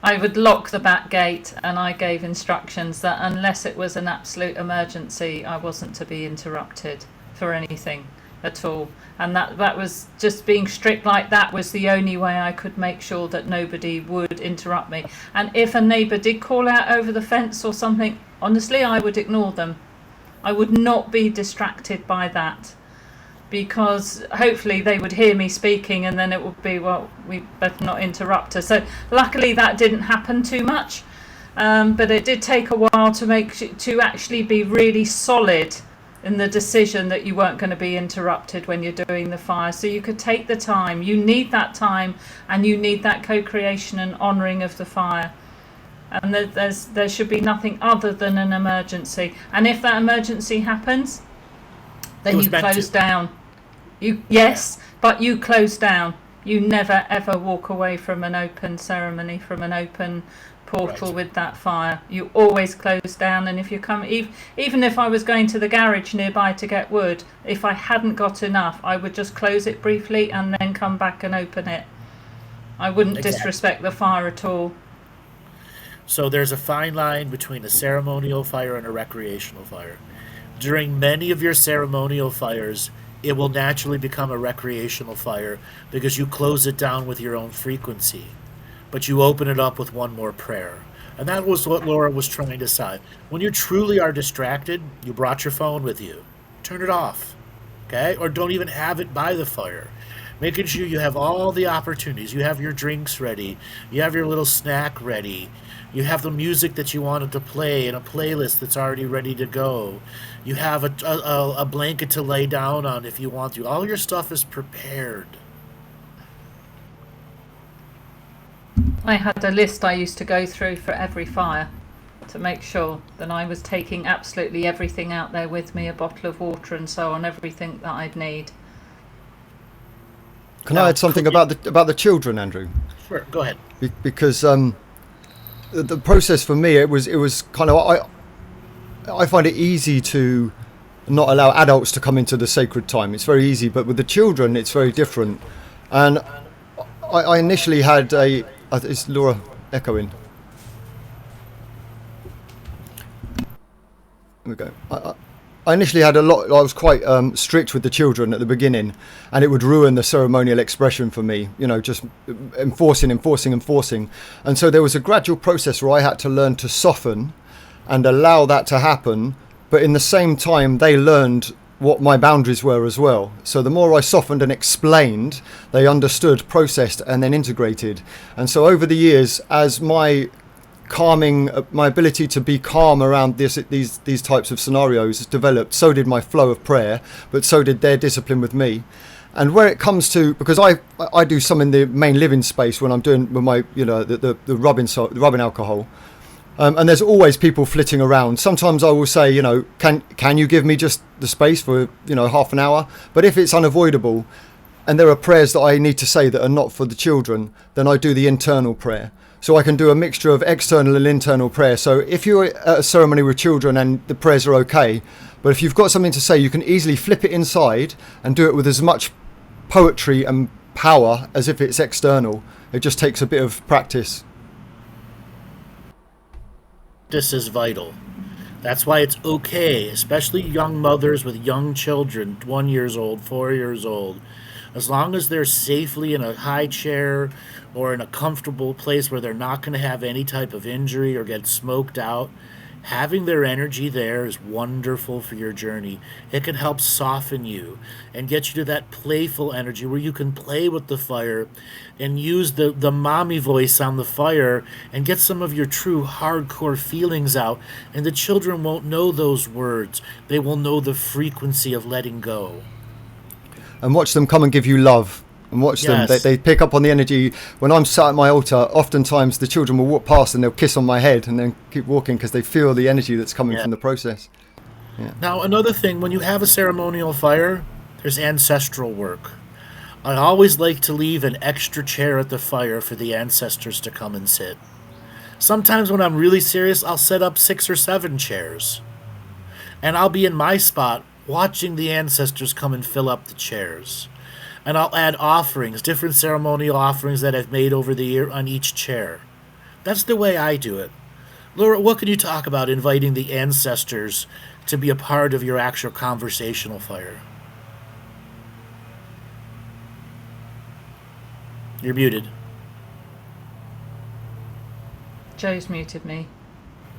I would lock the back gate, and I gave instructions that unless it was an absolute emergency, I wasn't to be interrupted for anything at all. And that was just being strict like that was the only way I could make sure that nobody would interrupt me. And if a neighbour did call out over the fence or something, honestly, I would ignore them. I would not be distracted by that, because hopefully they would hear me speaking, and then it would be, well, we better not interrupt her. So luckily that didn't happen too much, but it did take a while to actually be really solid in the decision that you weren't going to be interrupted when you're doing the fire. So you could take the time. You need that time, and you need that co-creation and honouring of the fire. And there should be nothing other than an emergency. And if that emergency happens, then you close down. But you close down. You never ever walk away from an open ceremony, from an open portal with that fire. You always close down. And if you come, even if I was going to the garage nearby to get wood, if I hadn't got enough, I would just close it briefly and then come back and open it. I wouldn't Exactly. disrespect the fire at all. So there's a fine line between a ceremonial fire and a recreational fire. During many of your ceremonial fires, it will naturally become a recreational fire because you close it down with your own frequency, but you open it up with one more prayer. And that was what Laura was trying to say. When you truly are distracted, you brought your phone with you. Turn it off, okay? Or don't even have it by the fire. Making sure you have all the opportunities. You have your drinks ready. You have your little snack ready. You have the music that you wanted to play in a playlist that's already ready to go. You have a blanket to lay down on if you want to. All your stuff is prepared. I had a list I used to go through for every fire to make sure that I was taking absolutely everything out there with me, a bottle of water and so on, everything that I'd need. Can I add something about the children, Andrew? Sure, go ahead. Because the process for me, it was kind of, I find it easy to not allow adults to come into the sacred time. It's very easy, but with the children, it's very different. And I initially had is Laura echoing? There we go. I initially had I was quite strict with the children at the beginning, and it would ruin the ceremonial expression for me, just enforcing. And so there was a gradual process where I had to learn to soften and allow that to happen, but in the same time they learned what my boundaries were as well. So the more I softened and explained, they understood, processed, and then integrated. And so over the years, as my ability to be calm around these types of scenarios has developed, so did my flow of prayer, but so did their discipline with me. And where it comes to, because I do some in the main living space when I'm doing with my the rubbing alcohol, and there's always people flitting around. Sometimes I will say, can you give me just the space for half an hour? But if it's unavoidable, and there are prayers that I need to say that are not for the children, then I do the internal prayer. So I can do a mixture of external and internal prayer. So if you're at a ceremony with children and the prayers are okay, but if you've got something to say, you can easily flip it inside and do it with as much poetry and power as if it's external. It just takes a bit of practice. This is vital. That's why it's okay, especially young mothers with young children, 1 year old, 4 years old. As long as they're safely in a high chair or in a comfortable place where they're not going to have any type of injury or get smoked out, having their energy there is wonderful for your journey. It can help soften you and get you to that playful energy where you can play with the fire and use the mommy voice on the fire and get some of your true hardcore feelings out. And the children won't know those words. They will know the frequency of letting go. And watch them come and give you love. And watch them. Yes. They pick up on the energy. When I'm sat at my altar, oftentimes the children will walk past and they'll kiss on my head and then keep walking because they feel the energy that's coming from the process. Yeah. Now, another thing, when you have a ceremonial fire, there's ancestral work. I always like to leave an extra chair at the fire for the ancestors to come and sit. Sometimes when I'm really serious, I'll set up 6 or 7 chairs. And I'll be in my spot watching the ancestors come and fill up the chairs. And I'll add offerings, different ceremonial offerings that I've made over the year on each chair. That's the way I do it. Laura, what can you talk about inviting the ancestors to be a part of your actual conversational fire? You're muted. Joe's muted me.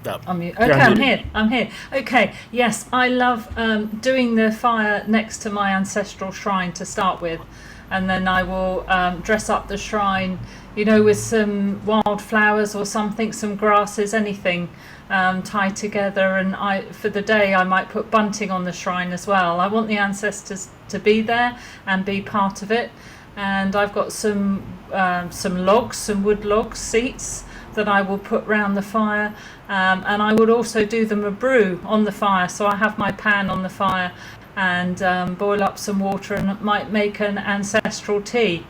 No. Okay, You're unmuted. I'm here. Okay, yes, I love doing the fire next to my ancestral shrine to start with, and then I will dress up the shrine, with some wildflowers or something, some grasses, anything tied together. And for the day, I might put bunting on the shrine as well. I want the ancestors to be there and be part of it. And I've got some logs, some wood logs, seats that I will put round the fire, and I would also do them a brew on the fire. So I have my pan on the fire and boil up some water and might make an ancestral tea.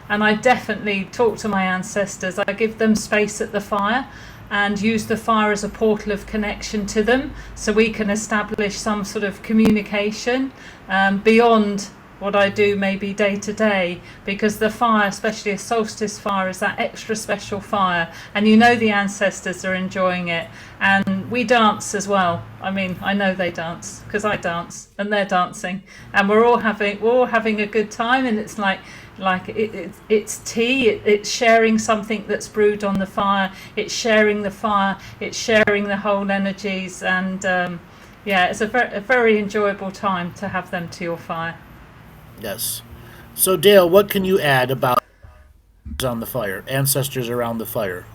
And I definitely talk to my ancestors. I give them space at the fire and use the fire as a portal of connection to them, so we can establish some sort of communication beyond what I do maybe day to day, because the fire, especially a solstice fire, is that extra special fire, and you know the ancestors are enjoying it, and we dance as well. I mean, I know they dance because I dance and they're dancing, and we're all having a good time, and it's like it's tea, it's sharing something that's brewed on the fire, it's sharing the fire, it's sharing the whole energies, and yeah, it's a very enjoyable time to have them to your fire. Yes. So Dale, what can you add about on the fire, ancestors around the fire?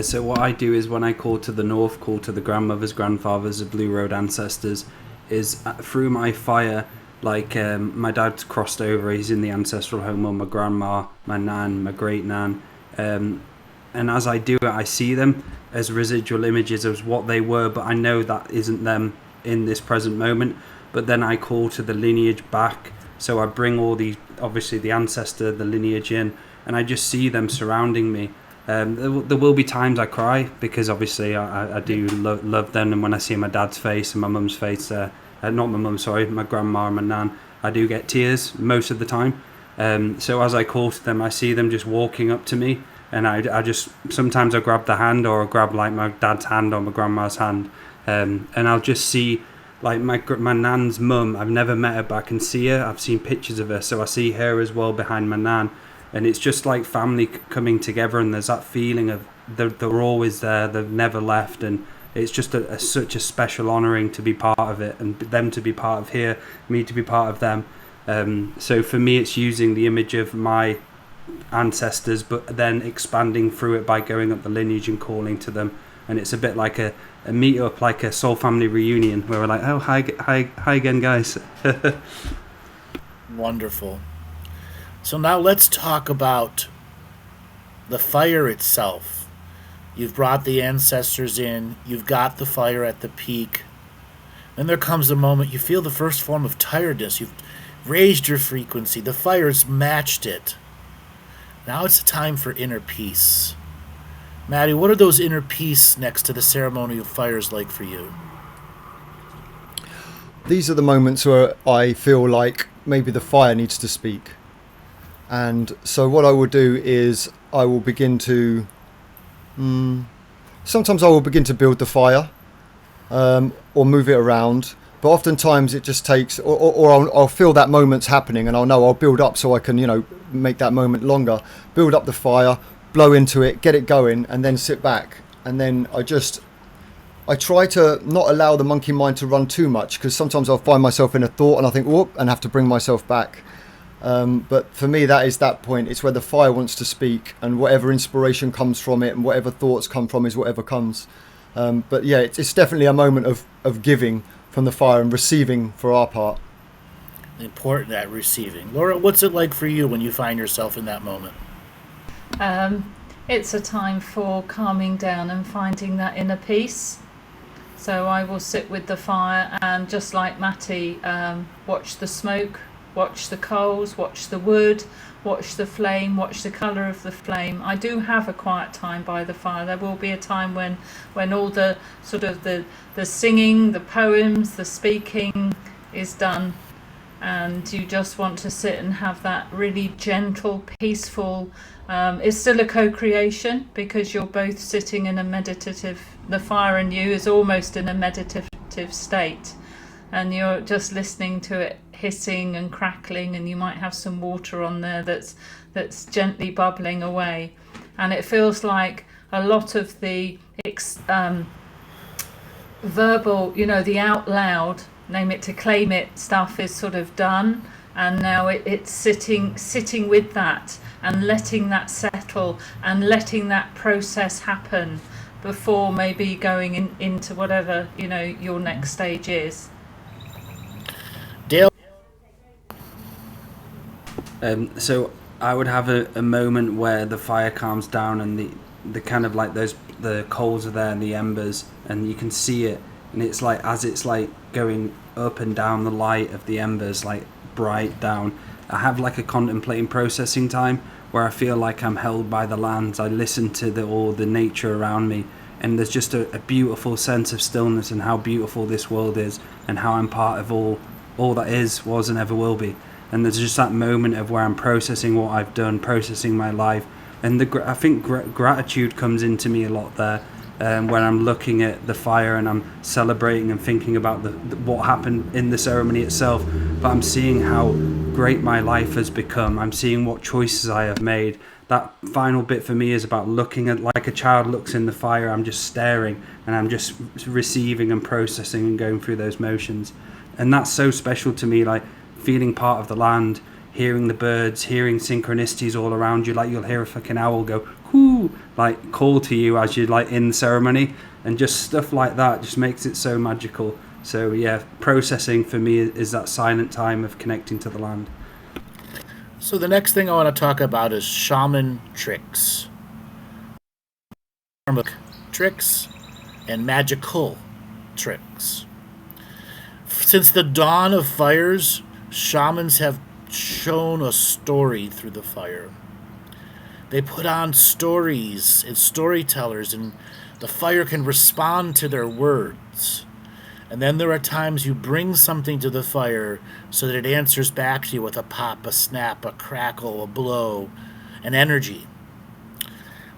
So what I do is when I call to the north, call to the grandmothers, grandfathers, the Blue Road ancestors, is through my fire, like my dad's crossed over, he's in the ancestral home with my grandma, my nan, my great nan, and as I do it, I see them as residual images of what they were, but I know that isn't them in this present moment. But then I call to the lineage back, so I bring all the, obviously the ancestor, the lineage in, and I just see them surrounding me. There will be times I cry, because obviously I do love them, and when I see my dad's face and my mum's face, not my mum, sorry, my grandma and my nan, I do get tears most of the time. So as I call to them, I see them just walking up to me, and I just, sometimes I grab the hand, or I grab like my dad's hand or my grandma's hand, and I'll just see like my nan's mum. I've never met her, but I can see her, I've seen pictures of her, so I see her as well behind my nan. And it's just like family coming together, and there's that feeling of they're always there, they've never left, and it's just such a special honouring to be part of it, and them to be part of here, me to be part of them. So for me, it's using the image of my ancestors, but then expanding through it by going up the lineage and calling to them. And it's a bit like a meet up, like a soul family reunion, where we're like, oh, hi again, guys. Wonderful. So now let's talk about the fire itself. You've brought the ancestors in, you've got the fire at the peak. Then there comes the moment you feel the first form of tiredness. You've raised your frequency, the fire's matched it. Now it's time for inner peace. Maty, what are those inner peace next to the ceremonial fires like for you? These are the moments where I feel like maybe the fire needs to speak. And so what I will do is I will begin to... sometimes I will begin to build the fire, or move it around. But oftentimes it just takes... Or I'll feel that moment's happening, and I'll build up so I can, make that moment longer. Build up the fire, blow into it, get it going, and then sit back. And then I try to not allow the monkey mind to run too much, because sometimes I'll find myself in a thought and I think, whoop, and have to bring myself back. But for me, that is that point. It's where the fire wants to speak, and whatever inspiration comes from it and whatever thoughts come from is whatever comes. But yeah, it's definitely a moment of giving from the fire and receiving for our part. Important, that receiving. Laura, what's it like for you when you find yourself in that moment? It's a time for calming down and finding that inner peace. So I will sit with the fire and, just like Maty, watch the smoke, watch the coals, watch the wood, watch the flame, watch the colour of the flame. I do have a quiet time by the fire. There will be a time when all the sort of the singing, the poems, the speaking is done, and you just want to sit and have that really gentle, peaceful... it's still a co-creation, because you're both sitting in a meditative... The fire and you is almost in a meditative state, and you're just listening to it hissing and crackling, and you might have some water on there that's gently bubbling away, and it feels like a lot of the verbal, the out loud, name it to claim it stuff is sort of done, and now it's sitting with that and letting that settle and letting that process happen before maybe going into whatever your next stage is. Dale? So I would have a moment where the fire calms down, and the kind of like the coals are there and the embers, and you can see it, and it's like, as it's like going up and down the light of the embers, like bright down, I have like a contemplating processing time where I feel like I'm held by the lands. I listen to all the nature around me, and there's just a beautiful sense of stillness and how beautiful this world is, and how I'm part of all all that is, was, and ever will be. And there's just that moment of where I'm processing what I've done, processing my life, and I think gratitude comes into me a lot there. When I'm looking at the fire and I'm celebrating and thinking about what happened in the ceremony itself, but I'm seeing how great my life has become. I'm seeing what choices I have made. That final bit for me is about looking at, like a child looks in the fire. I'm just staring and I'm just receiving and processing and going through those motions. And that's so special to me, like feeling part of the land, hearing the birds, hearing synchronicities all around you. Like you'll hear a fucking owl go, whoo, like call to you as you're like in the ceremony, and just stuff like that just makes it so magical. So yeah, processing for me is that silent time of connecting to the land. So the next thing I want to talk about is shaman tricks. Tricks and magical tricks. Since the dawn of fires, shamans have shown a story through the fire. They put on stories and storytellers, and the fire can respond to their words. And then there are times you bring something to the fire so that it answers back to you with a pop, a snap, a crackle, a blow, an energy.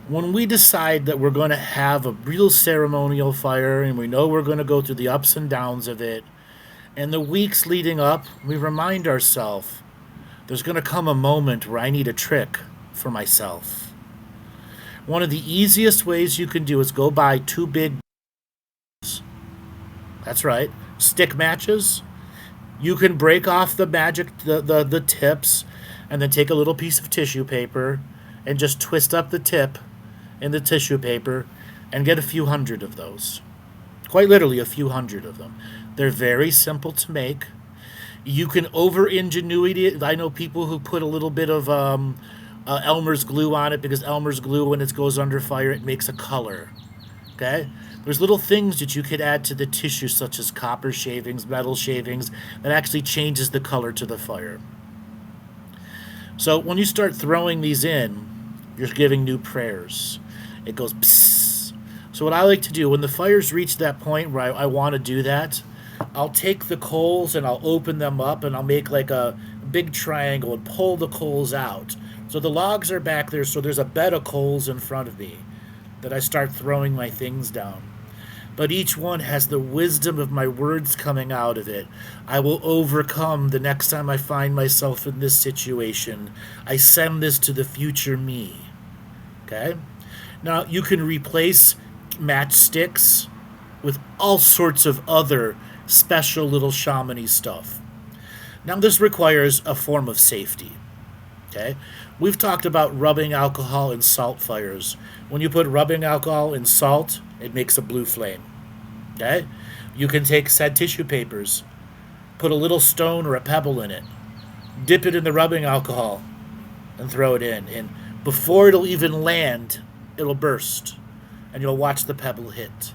When we decide that we're going to have a real ceremonial fire, and we know we're going to go through the ups and downs of it, and the weeks leading up, we remind ourselves, there's going to come a moment where I need a trick for myself. One of the easiest ways you can do is go buy 2 big, that's right, stick matches. You can break off the the tips, and then take a little piece of tissue paper and just twist up the tip in the tissue paper and get a few hundred of those. Quite literally a few hundred of them. They're very simple to make. You can over ingenuity. I know people who put a little bit of Elmer's glue on it, because Elmer's glue, when it goes under fire, it makes a color. Okay? There's little things that you could add to the tissue, such as copper shavings, metal shavings, that actually changes the color to the fire. So when you start throwing these in, you're giving new prayers. It goes psst. So what I like to do, when the fires reach that point where I want to do that, I'll take the coals and I'll open them up, and I'll make like a big triangle and pull the coals out. So the logs are back there, so there's a bed of coals in front of me that I start throwing my things down. But each one has the wisdom of my words coming out of it. I will overcome the next time I find myself in this situation. I send this to the future me. Okay? Now, you can replace matchsticks with all sorts of other special little shamany stuff. Now, this requires a form of safety. Okay? We've talked about rubbing alcohol in salt fires. When you put rubbing alcohol in salt, it makes a blue flame. Okay? You can take said tissue papers, put a little stone or a pebble in it, dip it in the rubbing alcohol, and throw it in. And before it'll even land, it'll burst, and you'll watch the pebble hit.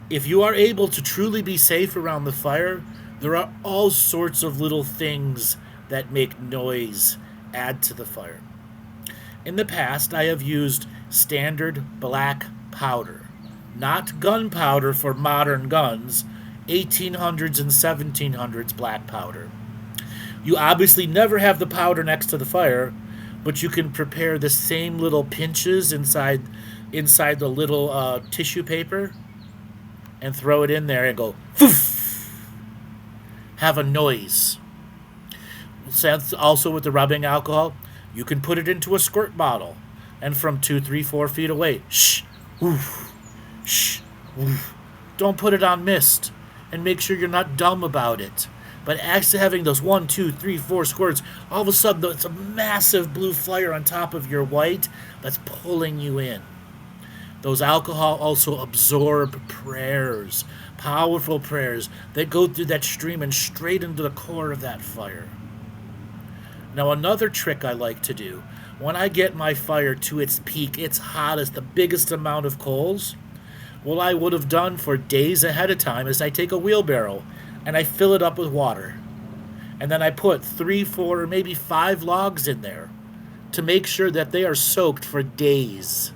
If you are able to truly be safe around the fire, there are all sorts of little things that make noise add to the fire. In the past, I have used standard black powder, not gunpowder for modern guns, 1800s and 1700s black powder. You obviously never have the powder next to the fire, but you can prepare the same little pinches inside the little tissue paper and throw it in there and go, poof, have a noise. Also with the rubbing alcohol, you can put it into a squirt bottle, and from 2, 3, 4 feet away, shh, woof, shh, woof. Don't put it on mist, and make sure you're not dumb about it. But actually having those 1, 2, 3, 4 squirts, all of a sudden it's a massive blue fire on top of your white that's pulling you in. Those alcohol also absorb prayers, powerful prayers that go through that stream and straight into the core of that fire. Now, another trick I like to do, when I get my fire to its peak, its hottest, the biggest amount of coals, what I would have done for days ahead of time is I take a wheelbarrow and I fill it up with water. And then I put 3, 4, or maybe 5 logs in there to make sure that they are soaked for days,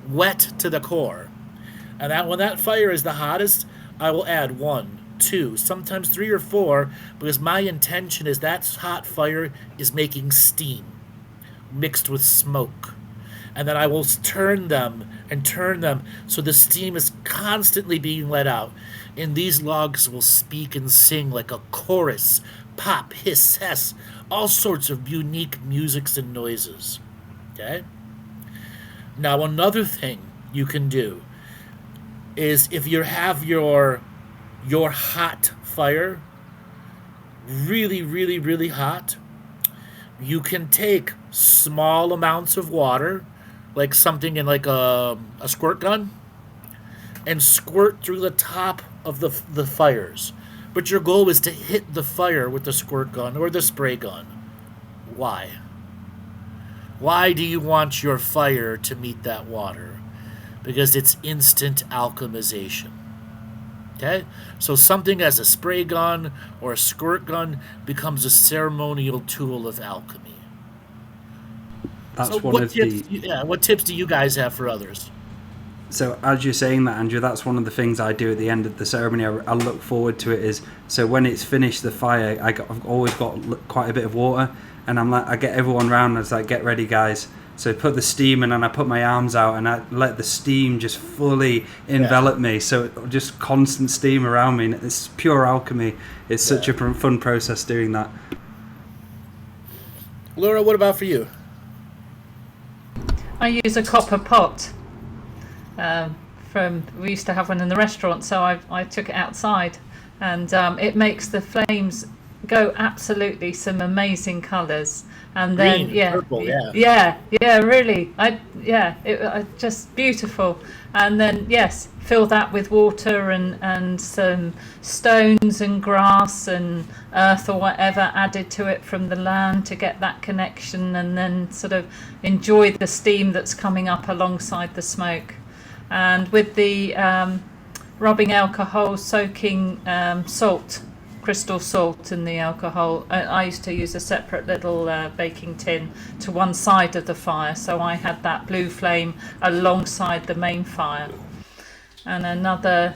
wet to the core. And that when that fire is the hottest, I will add 1, 2, sometimes 3 or 4, because my intention is that hot fire is making steam mixed with smoke. And then I will turn them so the steam is constantly being let out. And these logs will speak and sing like a chorus, pop, hiss, hiss, all sorts of unique musics and noises. Okay? Now, another thing you can do is if you have your hot fire really, really, really hot, you can take small amounts of water, like something in like a squirt gun, and squirt through the top of the fires. But your goal is to hit the fire with the squirt gun or the spray gun. Why? Why do you want your fire to meet that water? Because it's instant alchemization. Okay? So something as a spray gun or a squirt gun becomes a ceremonial tool of alchemy. That's so one what of tips, the... what tips do you guys have for others? So as you're saying that, Andrew, that's one of the things I do at the end of the ceremony. I look forward to it is, so when it's finished the fire, I've always got quite a bit of water, and I'm like, I get everyone round and I was like, get ready guys. So I put the steam in and I put my arms out and I let the steam just fully envelop me. So just constant steam around me, and it's pure alchemy. It's such a fun process doing that. Laura, what about for you? I use a copper pot. We used to have one in the restaurant, so I took it outside, and it makes the flames go absolutely some amazing colours. And then Green, purple, really, just beautiful. And then fill that with water and some stones and grass and earth or whatever added to it from the land to get that connection, and then sort of enjoy the steam that's coming up alongside the smoke. And with the rubbing alcohol, soaking crystal salt in the alcohol, I used to use a separate little baking tin to one side of the fire, so I had that blue flame alongside the main fire. And another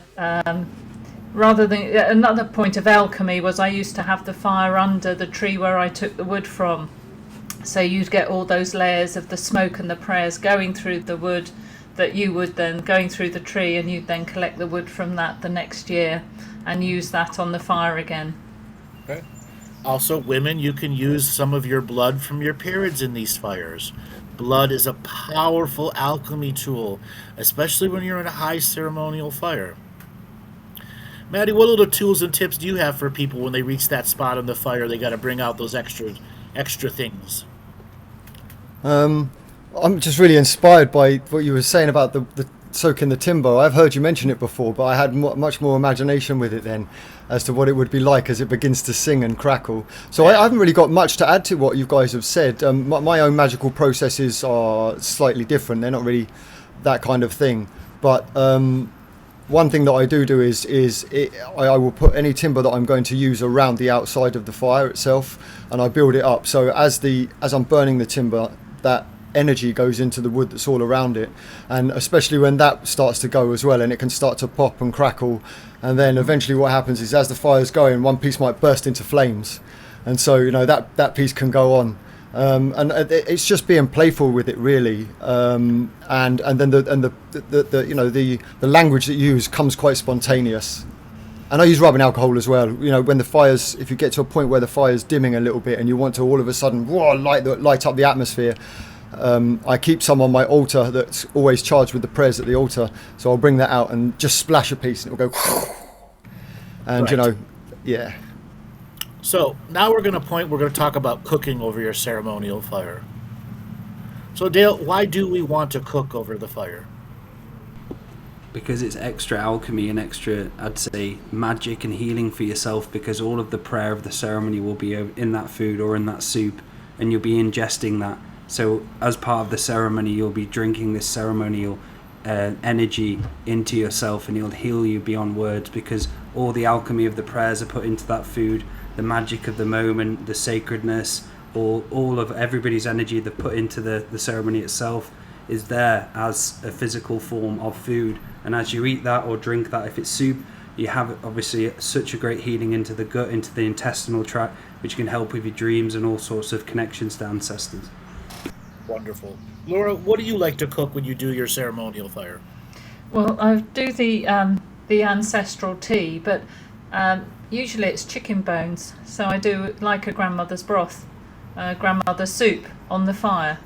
point of alchemy was I used to have the fire under the tree where I took the wood from, so you'd get all those layers of the smoke and the prayers going through the wood that you would then going through the tree, and you'd then collect the wood from that the next year and use that on the fire again. Okay. Also, women, you can use some of your blood from your periods in these fires. Blood is a powerful alchemy tool, especially when you're in a high ceremonial fire. Maty, what little tools and tips do you have for people when they reach that spot on the fire? They got to bring out those extra things. I'm just really inspired by what you were saying about the soaking the timber. I've heard you mention it before, but I had much more imagination with it then as to what it would be like as it begins to sing and crackle. So I haven't really got much to add to what you guys have said. My own magical processes are slightly different. They're not really that kind of thing. But one thing that I do is I will put any timber that I'm going to use around the outside of the fire itself, and I build it up. So as I'm burning the timber, that energy goes into the wood that's all around it, and especially when that starts to go as well, and it can start to pop and crackle, and then eventually what happens is as the fire's going, one piece might burst into flames, and so that piece can go on, and it's just being playful with it really, and then the language that you use comes quite spontaneous. And I use rubbing alcohol as well. When the fire's, if you get to a point where the fire's dimming a little bit and you want to all of a sudden light up the atmosphere, I keep some on my altar that's always charged with the prayers at the altar, so I'll bring that out and just splash a piece and it'll go and right. So now we're going to talk about cooking over your ceremonial fire. So Dale, why do we want to cook over the fire? Because it's extra alchemy and extra, I'd say, magic and healing for yourself, because all of the prayer of the ceremony will be in that food or in that soup, and you'll be ingesting that. So as part of the ceremony, you'll be drinking this ceremonial energy into yourself, and it'll heal you beyond words, because all the alchemy of the prayers are put into that food, the magic of the moment, the sacredness, all of everybody's energy they've put into the ceremony itself is there as a physical form of food. And as you eat that or drink that, if it's soup, You have obviously such a great healing into the gut, into the intestinal tract, which can help with your dreams and all sorts of connections to ancestors. Wonderful. Laura, what do you like to cook when you do your ceremonial fire? Well, I do the ancestral tea, but usually it's chicken bones. So I do like a grandmother's broth, grandmother's soup on the fire,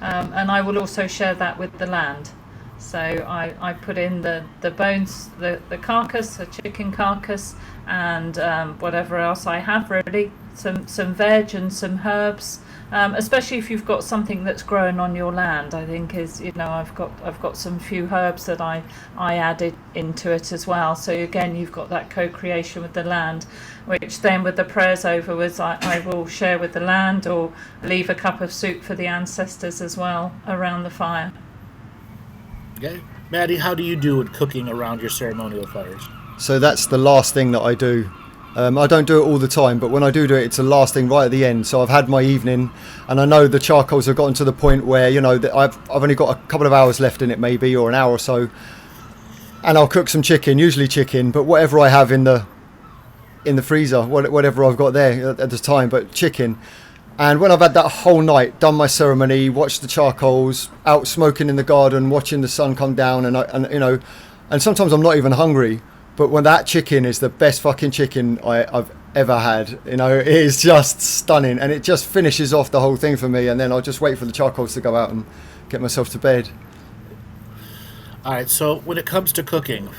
and I will also share that with the land. So I put in the bones, the carcass, the chicken carcass, and whatever else I have really, some veg and some herbs. Especially if you've got something that's growing on your land, I think I've got some few herbs that I added into it as well. So again, you've got that co-creation with the land, which then with the prayers overwards, I will share with the land or leave a cup of soup for the ancestors as well around the fire. Okay, Maty, how do you do with cooking around your ceremonial fires? So that's the last thing that I do. I don't do it all the time, but when I do it, it's the last thing right at the end. So I've had my evening, and I know the charcoals have gotten to the point where that I've only got a couple of hours left in it, maybe, or an hour or so, and I'll cook some chicken, usually chicken, but whatever I have in the freezer, whatever I've got there at this time, but chicken. And when I've had that whole night, done my ceremony, watched the charcoals, out smoking in the garden, watching the sun come down, and sometimes I'm not even hungry. But when that chicken is the best fucking chicken I've ever had, it is just stunning, and it just finishes off the whole thing for me. And then I'll just wait for the charcoals to go out and get myself to bed. All right, so when it comes to cooking,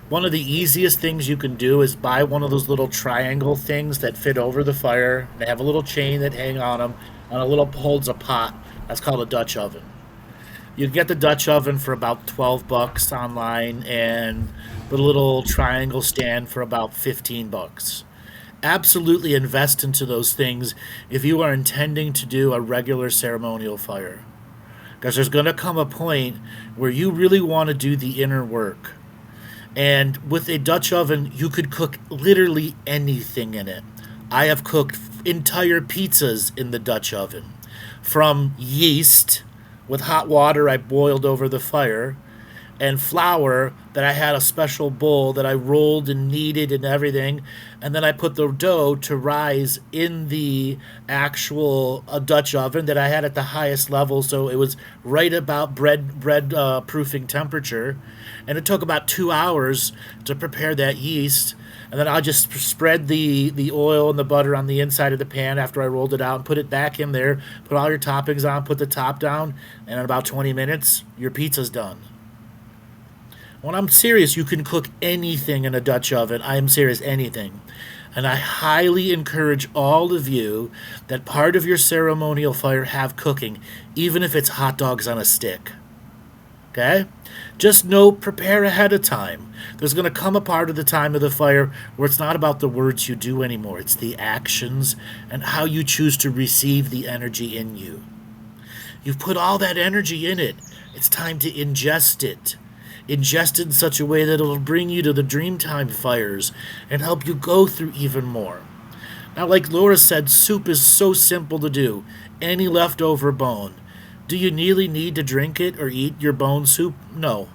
one of the easiest things you can do is buy one of those little triangle things that fit over the fire. They have a little chain that hang on them, and a little holds a pot. That's called a Dutch oven. You can get the Dutch oven for about $12 online, and the little triangle stand for about $15. Absolutely invest into those things if you are intending to do a regular ceremonial fire, because there's going to come a point where you really want to do the inner work. And with a Dutch oven, you could cook literally anything in it. I have cooked entire pizzas in the Dutch oven, from yeast with hot water I boiled over the fire, and flour that I had a special bowl that I rolled and kneaded and everything, and then I put the dough to rise in the actual Dutch oven that I had at the highest level, so it was right about bread proofing temperature, and it took about 2 hours to prepare that yeast. And then I just spread the oil and the butter on the inside of the pan after I rolled it out and put it back in there, put all your toppings on, put the top down, and in about 20 minutes, your pizza's done. When I'm serious, you can cook anything in a Dutch oven. I am serious, anything. And I highly encourage all of you that part of your ceremonial fire have cooking, even if it's hot dogs on a stick. Okay? Just prepare ahead of time. There's going to come a part of the time of the fire where it's not about the words you do anymore. It's the actions and how you choose to receive the energy in you. You've put all that energy in it. It's time to ingest it. Ingest it in such a way that it'll bring you to the Dreamtime fires and help you go through even more. Now, like Laura said, soup is so simple to do. Any leftover bone. Do you really need to drink it or eat your bone soup? No.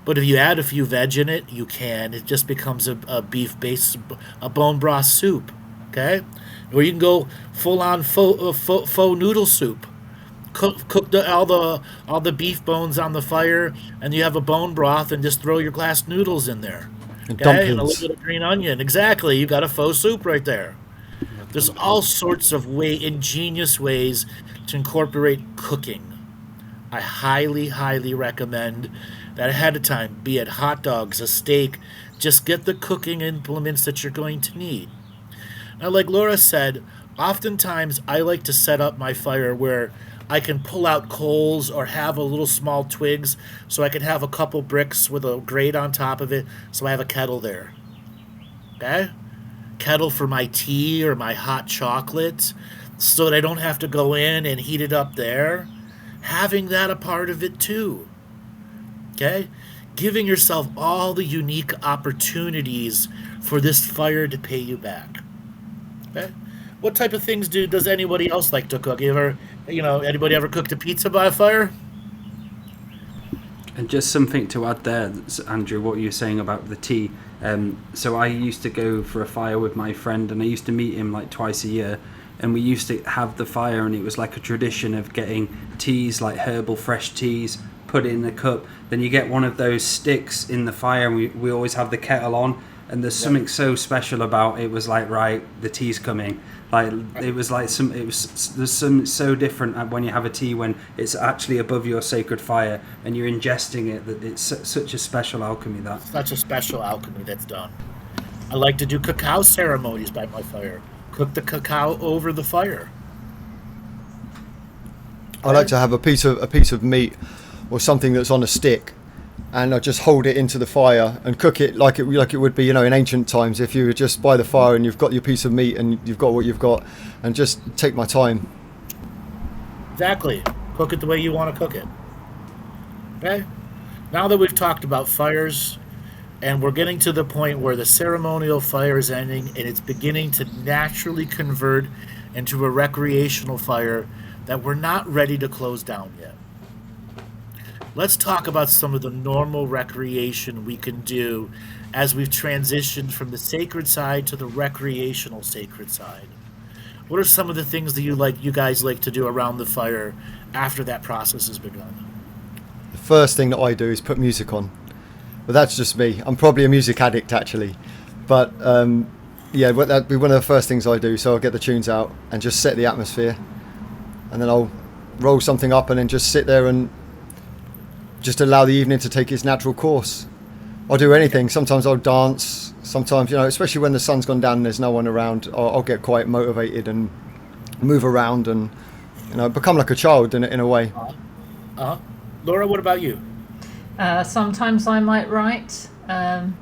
But if you add a few veg in it, you can. It just becomes a beef-based, a bone broth soup. Okay? Or you can go full-on faux noodle soup. Cook all the beef bones on the fire, and you have a bone broth, and just throw your glass noodles in there. Okay? And a little bit of green onion. Exactly. You got a faux soup right there. There's all sorts of ingenious ways to incorporate cooking. I highly, highly recommend that ahead of time, be it hot dogs, a steak, just get the cooking implements that you're going to need. Now, like Laura said, oftentimes I like to set up my fire where I can pull out coals or have a little small twigs so I can have a couple bricks with a grate on top of it, so I have a kettle there. Okay? Kettle for my tea or my hot chocolate so that I don't have to go in and heat it up there. Having that a part of it too. Okay? Giving yourself all the unique opportunities for this fire to pay you back. Okay? What type of things does anybody else like to cook? Anybody ever cooked a pizza by a fire? And just something to add there, Andrew, what you were saying about the tea. So I used to go for a fire with my friend, and I used to meet him like twice a year, and we used to have the fire, and it was like a tradition of getting teas, like herbal fresh teas, put it in a cup. Then you get one of those sticks in the fire, and we always have the kettle on, and there's something so special about it. Was like, right, the tea's coming. Like it was like there's some so different when you have a tea when it's actually above your sacred fire and you're ingesting it, that it's such a special alchemy. That's Such a special alchemy that's done. I like to do cacao ceremonies by my fire. Cook the cacao over the fire. I like to have a piece of meat or something that's on a stick, and I just hold it into the fire and cook it like it would be, in ancient times. If you were just by the fire and you've got your piece of meat and you've got what you've got, and just take my time. Exactly. Cook it the way you want to cook it. Okay? Now that we've talked about fires, and we're getting to the point where the ceremonial fire is ending and it's beginning to naturally convert into a recreational fire that we're not ready to close down yet. Let's talk about some of the normal recreation we can do as we've transitioned from the sacred side to the recreational sacred side. What are some of the things that you guys like to do around the fire after that process has begun? The first thing that I do is put music on, but that's just me. I'm probably a music addict actually, but that'd be one of the first things I do. So I'll get the tunes out and just set the atmosphere, and then I'll roll something up and then just sit there and just allow the evening to take its natural course. I'll do anything. Sometimes I'll dance. Sometimes, especially when the sun's gone down and there's no one around, I'll get quite motivated and move around and, become like a child in a way. Laura, what about you? Sometimes I might write, and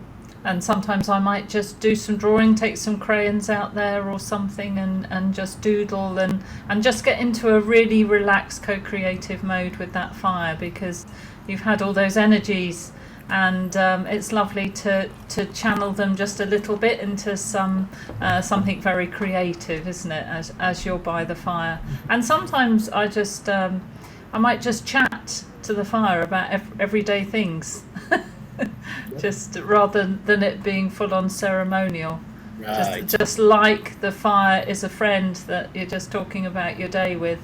sometimes I might just do some drawing, take some crayons out there or something and just doodle and just get into a really relaxed co-creative mode with that fire, because you've had all those energies, and it's lovely to channel them just a little bit into something very creative, isn't it, as you're by the fire. And sometimes I might just chat to the fire about everyday things, just rather than it being full on ceremonial. Right. Just like the fire is a friend that you're just talking about your day with,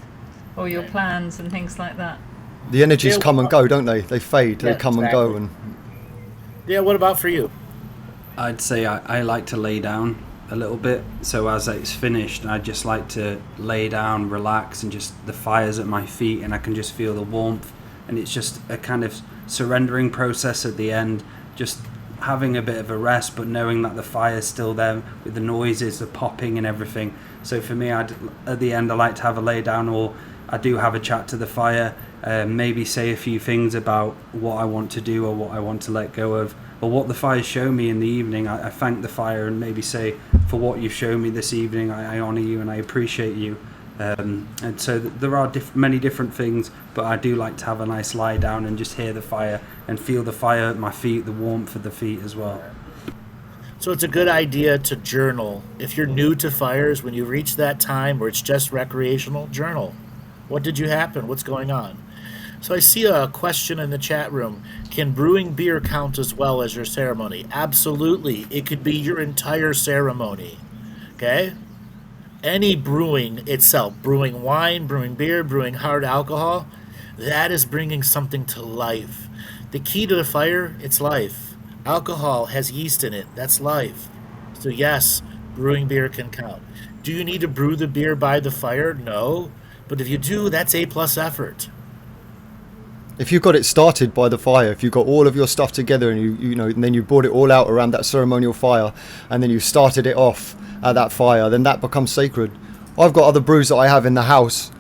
or your plans and things like that. The energies come and go, don't they? They fade, they come and go. And yeah, what about for you? I'd say I like to lay down a little bit. So as it's finished, I just like to lay down, relax, and just the fire's at my feet and I can just feel the warmth. And it's just a kind of surrendering process at the end, just having a bit of a rest, but knowing that the fire's still there with the noises, the popping and everything. So for me, at the end, I like to have a lay down, or I do have a chat to the fire, maybe say a few things about what I want to do or what I want to let go of, or what the fire showed me in the evening. I thank the fire and maybe say, for what you've shown me this evening, I honour you and I appreciate you. And so there are many different things, but I do like to have a nice lie down and just hear the fire and feel the fire at my feet, the warmth of the feet as well. So it's a good idea to journal. If you're new to fires, when you reach that time where it's just recreational, journal. What did you happen? What's going on? So I see a question in the chat room. Can brewing beer count as well as your ceremony? Absolutely. It could be your entire ceremony. Okay? Any brewing itself, brewing wine, brewing beer, brewing hard alcohol, that is bringing something to life. The key to the fire, it's life. Alcohol has yeast in it. That's life. So yes, brewing beer can count. Do you need to brew the beer by the fire? No. But if you do, that's A+ effort. if you got it started by the fire, if you got all of your stuff together and and then you brought it all out around that ceremonial fire, and then you started it off at that fire, then that becomes sacred. I've got other brews that I have in the house.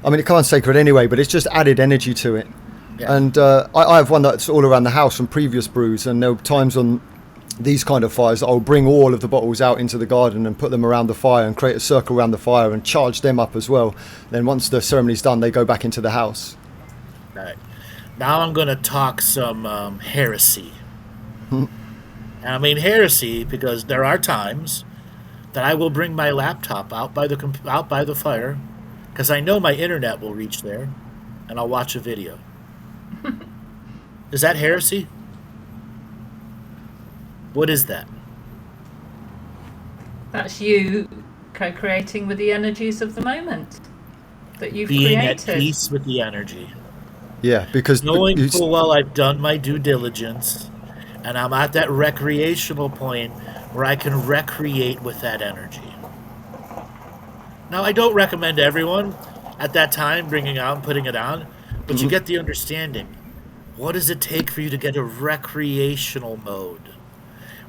I mean, it becomes sacred anyway, but it's just added energy to it. Yeah. And I have one that's all around the house from previous brews, and there are times on these kind of fires that I'll bring all of the bottles out into the garden and put them around the fire and create a circle around the fire and charge them up as well. Then once the ceremony's done, they go back into the house. Right. Now I'm going to talk some heresy. And I mean heresy because there are times that I will bring my laptop out by the fire, because I know my internet will reach there, and I'll watch a video. Is that heresy? What is that? That's you co-creating with the energies of the moment that you've Being at created. peace with the energy. Yeah, because Knowing full well I've done my due diligence, and I'm at that recreational point where I can recreate with that energy. Now, I don't recommend everyone at that time bringing out and putting it on, but you get the understanding. What does it take for you to get a recreational mode?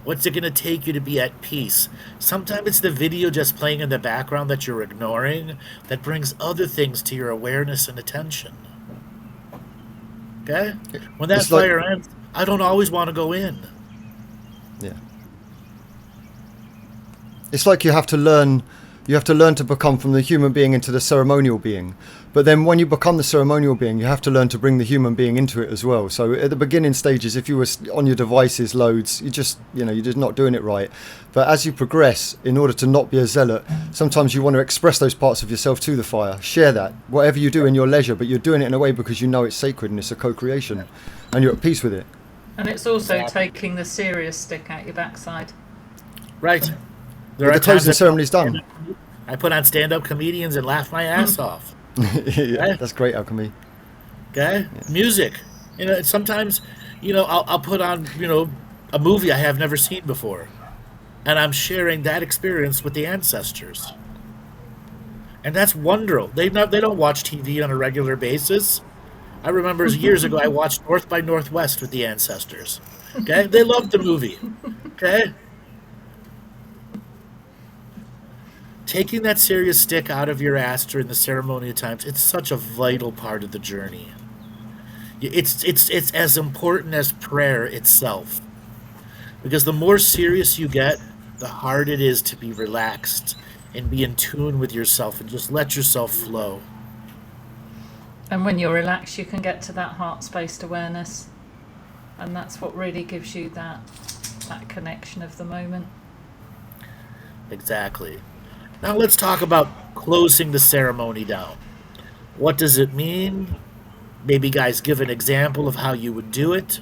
What's it going to take you to be at peace? Sometimes it's the video just playing in the background that you're ignoring that brings other things to your awareness and attention. Okay? When that It's like- fire ends, I don't always want to go in. Yeah. It's like you have to learn to become from the human being into the ceremonial being. But then when you become the ceremonial being, you have to learn to bring the human being into it as well. So at the beginning stages, if you were on your devices loads, you're just not doing it right. But as you progress, in order to not be a zealot, sometimes you want to express those parts of yourself to the fire. Share that, whatever you do in your leisure, but you're doing it in a way because you know it's sacred and it's a co-creation and you're at peace with it. And it's also taking the serious stick out your backside. Right. But the closing ceremony's done. I put on stand-up comedians and laugh my ass off. Yeah, that's great alchemy. Okay? Yeah. Music. Sometimes, I'll put on, a movie I have never seen before. And I'm sharing that experience with the ancestors. And that's wonderful. They don't watch TV on a regular basis. I remember years ago I watched North by Northwest with the ancestors. Okay? They loved the movie. Okay? Taking that serious stick out of your ass during the ceremony of times, it's such a vital part of the journey. It's as important as prayer itself. Because the more serious you get, the harder it is to be relaxed and be in tune with yourself and just let yourself flow. And when you're relaxed, you can get to that heart-spaced awareness. And that's what really gives you that connection of the moment. Exactly. Now let's talk about closing the ceremony down. What does it mean? Maybe guys give an example of how you would do it.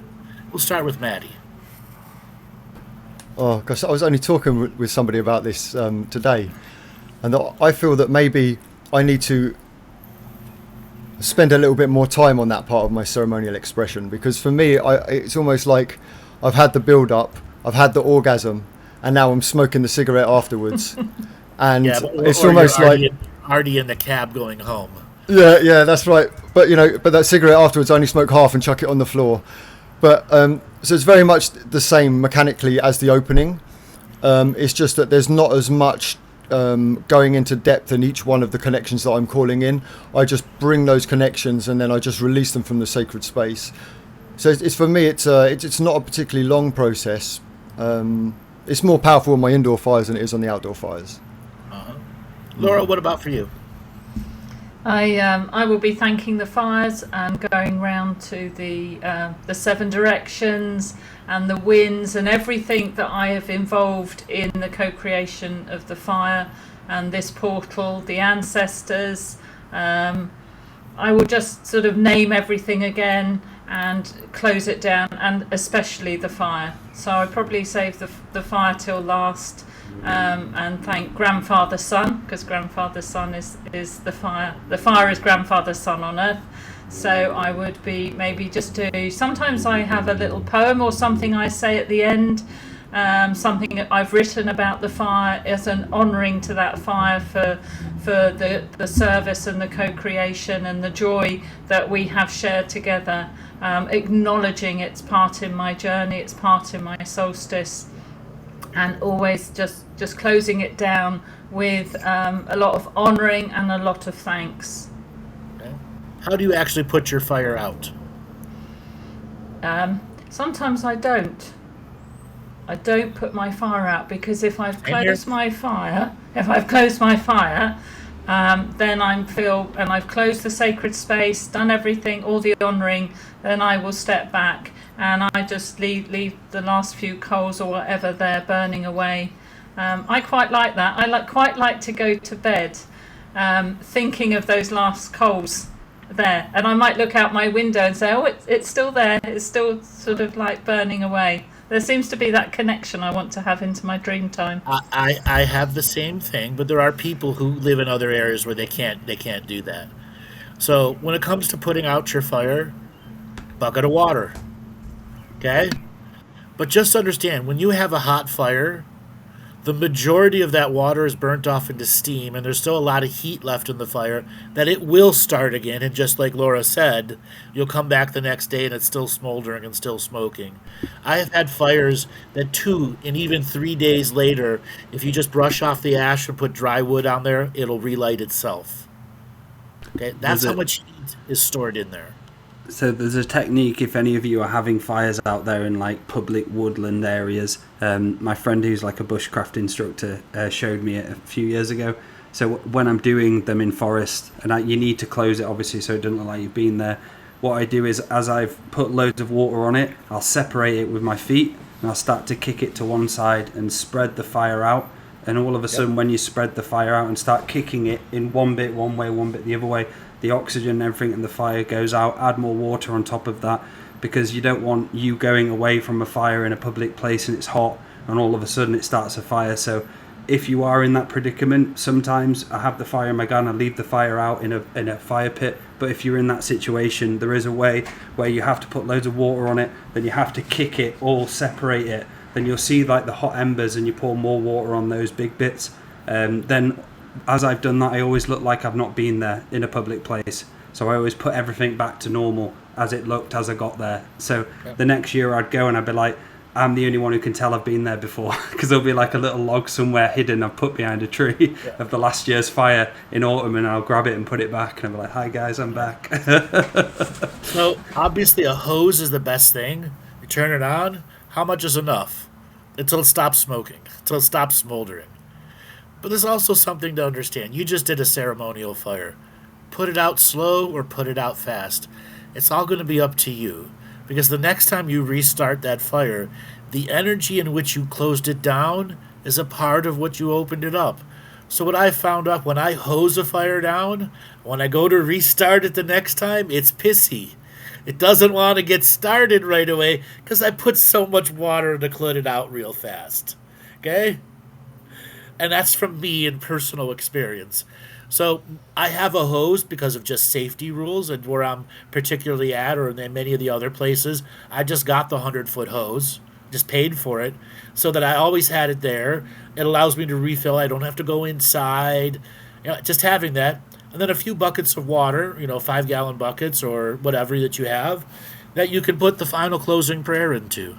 We'll start with Maty. Oh, gosh, I was only talking with somebody about this today. And I feel that maybe I need to spend a little bit more time on that part of my ceremonial expression. Because for me, it's almost like I've had the build-up, I've had the orgasm, and now I'm smoking the cigarette afterwards. And it's almost like already in the cab going home. Yeah, that's right. But but that cigarette afterwards, I only smoke half and chuck it on the floor. But so it's very much the same mechanically as the opening. It's just that there's not as much going into depth in each one of the connections that I'm calling in. I just bring those connections and then I just release them from the sacred space. So it's for me, it's not a particularly long process. It's more powerful on my indoor fires than it is on the outdoor fires. Laura, what about for you? I will be thanking the fires and going round to the 7 directions and the winds and everything that I have involved in the co-creation of the fire and this portal, the ancestors. I will just sort of name everything again and close it down, and especially the fire. So I probably save the fire till last. And thank Grandfather Sun, because Grandfather Sun is the fire. The fire is Grandfather Sun on Earth. So I would be maybe just do. Sometimes I have a little poem or something I say at the end, something that I've written about the fire as an honouring to that fire for the service and the co-creation and the joy that we have shared together. Acknowledging its part in my journey, its part in my solstice. And always just closing it down with a lot of honouring and a lot of thanks. Okay. How do you actually put your fire out? Sometimes I don't. I don't put my fire out because if I've closed my fire, then I've closed the sacred space, done everything, all the honouring, then I will step back. And I just leave the last few coals or whatever there burning away. I quite like that. I quite like to go to bed thinking of those last coals there. And I might look out my window and say, oh, it's still there. It's still sort of like burning away. There seems to be that connection I want to have into my dream time. I have the same thing, but there are people who live in other areas where they can't do that. So when it comes to putting out your fire, bucket of water, okay? But just understand, when you have a hot fire, the majority of that water is burnt off into steam, and there's still a lot of heat left in the fire, that it will start again. And just like Laura said, you'll come back the next day and it's still smoldering and still smoking. I have had fires that 2 and even 3 days later, if you just brush off the ash and put dry wood on there, it'll relight itself. Okay, that's how much heat is stored in there. So there's a technique, if any of you are having fires out there in like public woodland areas. My friend who's like a bushcraft instructor showed me it a few years ago. So when I'm doing them in forest, and you need to close it obviously so it doesn't look like you've been there, what I do is, as I've put loads of water on it, I'll separate it with my feet and I'll start to kick it to one side and spread the fire out. And all of a sudden, when you spread the fire out and start kicking it in one bit one way, one bit the other way, the oxygen and everything in the fire goes out. Add more water on top of that, because you don't want you going away from a fire in a public place and it's hot and all of a sudden it starts a fire. So if you are in that predicament, sometimes I have the fire in my gun, I leave the fire out in a fire pit. But if you're in that situation, there is a way where you have to put loads of water on it, then you have to kick it, all separate it. Then you'll see like the hot embers and you pour more water on those big bits. Then as I've done that, I always look like I've not been there in a public place. So I always put everything back to normal as it looked as I got there. So the next year I'd go and I'd be like, I'm the only one who can tell I've been there before, because there'll be like a little log somewhere hidden I've put behind a tree of the last year's fire in autumn, and I'll grab it and put it back and I'll be like, hi guys, I'm back. So obviously a hose is the best thing. You turn it on, how much is enough? Until it stops smoking, until it stops smoldering. But there's also something to understand. You just did a ceremonial fire. Put it out slow or put it out fast. It's all going to be up to you. Because the next time you restart that fire, the energy in which you closed it down is a part of what you opened it up. So what I found out when I hose a fire down, when I go to restart it the next time, it's pissy. It doesn't want to get started right away because I put so much water to clean it out real fast. Okay? And that's from me in personal experience. So I have a hose because of just safety rules, and where I'm particularly at, or in many of the other places, I just got the 100-foot hose, just paid for it, so that I always had it there. It allows me to refill. I don't have to go inside. Just having that. And then a few buckets of water, 5-gallon buckets or whatever that you have, that you can put the final closing prayer into.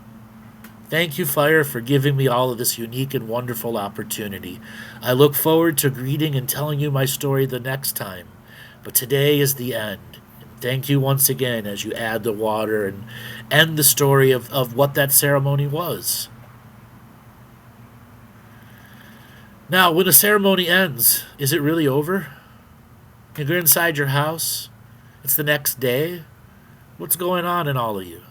Thank you, Fire, for giving me all of this unique and wonderful opportunity. I look forward to greeting and telling you my story the next time. But today is the end. And thank you once again as you add the water and end the story of what that ceremony was. Now, when a ceremony ends, is it really over? You're inside your house. It's the next day. What's going on in all of you?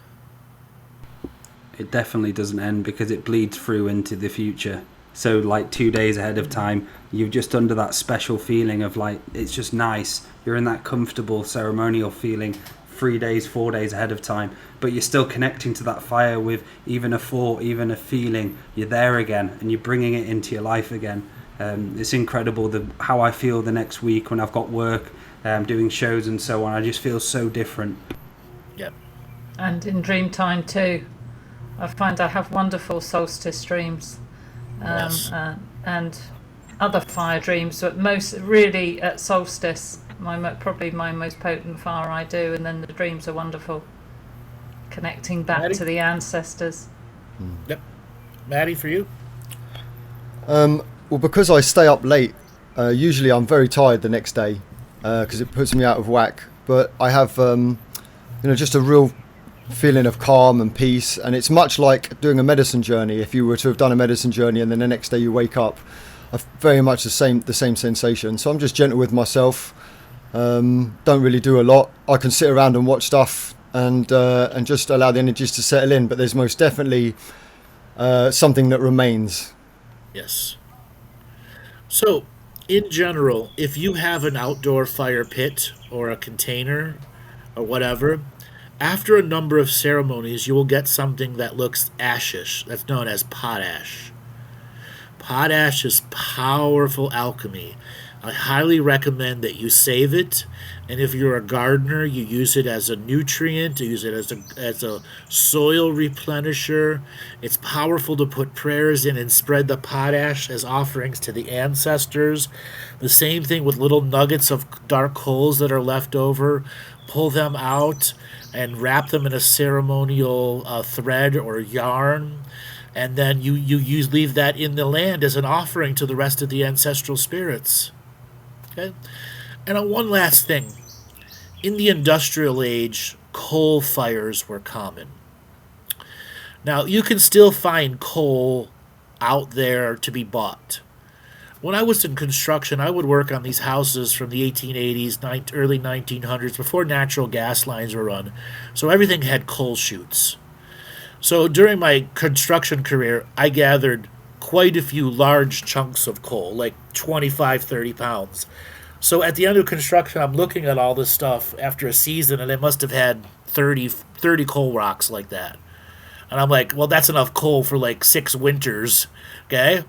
It definitely doesn't end, because it bleeds through into the future. So like 2 days ahead of time, you're just under that special feeling of like, it's just nice. You're in that comfortable ceremonial feeling 3 days, 4 days ahead of time, but you're still connecting to that fire with even a thought, even a feeling. You're there again and you're bringing it into your life again. It's incredible how I feel the next week when I've got work, doing shows and so on. I just feel so different. Yep. And in dream time too. I find I have wonderful solstice dreams, Yes. and other fire dreams, but most really at solstice, probably my most potent fire I do, and then the dreams are wonderful, connecting back Maty? to the ancestors. Yep. Maty, for you? Well, because I stay up late, usually I'm very tired the next day because it puts me out of whack. But I have, just a real feeling of calm and peace, and it's much like doing a medicine journey. If you were to have done a medicine journey and then the next day you wake up, very much the same sensation. So I'm just gentle with myself. Don't really do a lot. I can sit around and watch stuff and just allow the energies to settle in. But there's most definitely something that remains. Yes. So, in general, if you have an outdoor fire pit or a container or whatever, After a number of ceremonies, you will get something that looks ashish. That's known as potash. Potash is powerful alchemy. I highly recommend that you save it, and if you're a gardener, you use it as a nutrient, you use it as a soil replenisher. It's powerful to put prayers in and spread the potash as offerings to the ancestors. The same thing with little nuggets of dark coals that are left over. Pull them out and wrap them in a ceremonial thread or yarn, and then you leave that in the land as an offering to the rest of the ancestral spirits. Okay? And one last thing. In the industrial age, coal fires were common. Now, you can still find coal out there to be bought. When I was in construction, I would work on these houses from the 1880s, early 1900s, before natural gas lines were run. So everything had coal chutes. So during my construction career, I gathered quite a few large chunks of coal, like 25, 30 pounds. So at the end of construction, I'm looking at all this stuff after a season, and I must have had 30 coal rocks like that. And I'm like, well, that's enough coal for like 6 winters, okay?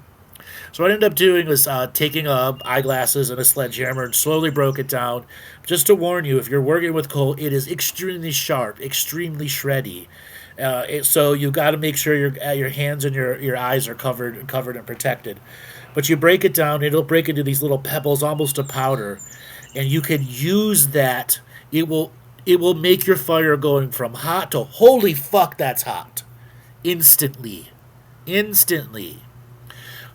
So what I ended up doing was taking eyeglasses and a sledgehammer and slowly broke it down. Just to warn you, if you're working with coal, it is extremely sharp, extremely shreddy. So you got to make sure your hands and your eyes are covered and protected. But you break it down, it'll break into these little pebbles, almost to powder, and you can use that. It will make your fire going from hot to holy fuck, that's hot, instantly.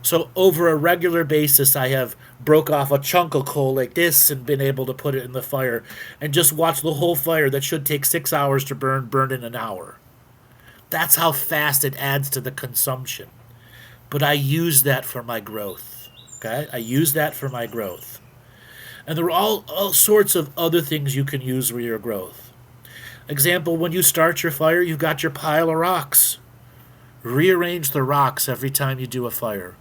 So over a regular basis, I have broke off a chunk of coal like this and been able to put it in the fire and just watch the whole fire that should take 6 hours to burn in an hour. That's how fast it adds to the consumption. But I use that for my growth. Okay? I use that for my growth. And there are all sorts of other things you can use for your growth. Example, when you start your fire, you've got your pile of rocks. Rearrange the rocks every time you do a fire.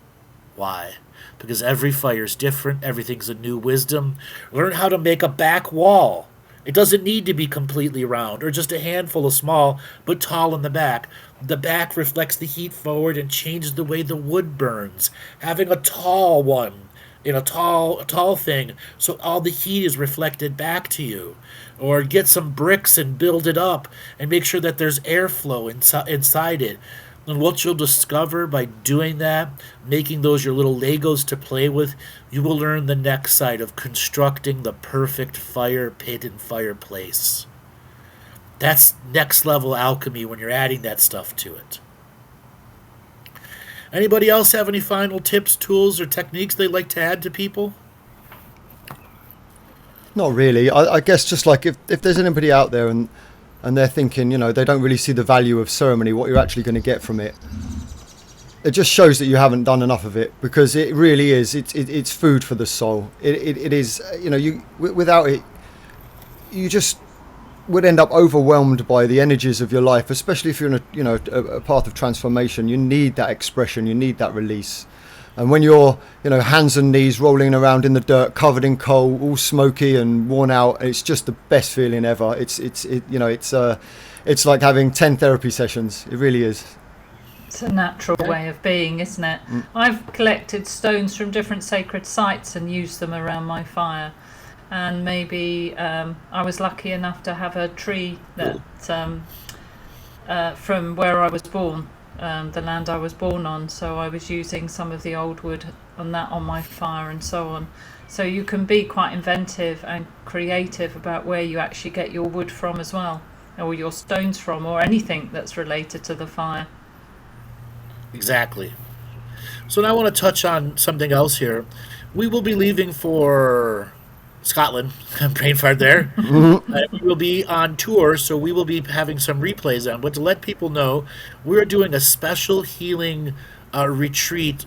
Why? Because every fire is different. Everything's a new wisdom. Learn how to make a back wall. It doesn't need to be completely round or just a handful of small, but tall in the back. The back reflects the heat forward and changes the way the wood burns. Having a tall one, a tall thing, so all the heat is reflected back to you. Or get some bricks and build it up and make sure that there's airflow inside it. And what you'll discover by doing that, making those your little Legos to play with, you will learn the next side of constructing the perfect fire pit and fireplace. That's next level alchemy when you're adding that stuff to it. Anybody else have any final tips, tools, or techniques they'd like to add to people? Not really. I guess just like if there's anybody out there and they're thinking, they don't really see the value of ceremony, what you're actually going to get from it. It just shows that you haven't done enough of it, because it really is. It's food for the soul. It is. Without it, you just would end up overwhelmed by the energies of your life. Especially if you're in a path of transformation, you need that expression. You need that release. And when you're, hands and knees rolling around in the dirt, covered in coal, all smoky and worn out, it's just the best feeling ever. It's like having 10 therapy sessions. It really is. It's a natural way of being, isn't it? I've collected stones from different sacred sites and used them around my fire. And maybe I was lucky enough to have a tree that from where I was born. The land I was born on, so I was using some of the old wood on my fire and so on. So you can be quite inventive and creative about where you actually get your wood from as well, or your stones from, or anything that's related to the fire. Exactly. So now I want to touch on something else here. We will be leaving for Scotland. Brain fart there. We will be on tour, so we will be having some replays on. But to let people know, we're doing a special healing retreat.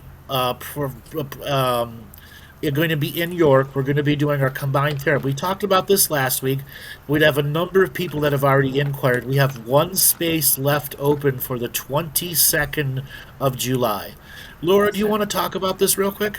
You're going to be in York. We're going to be doing our combined therapy. We talked about this last week. We'd have a number of people that have already inquired. We have one space left open for the 22nd of July. Laura, do you want to talk about this real quick?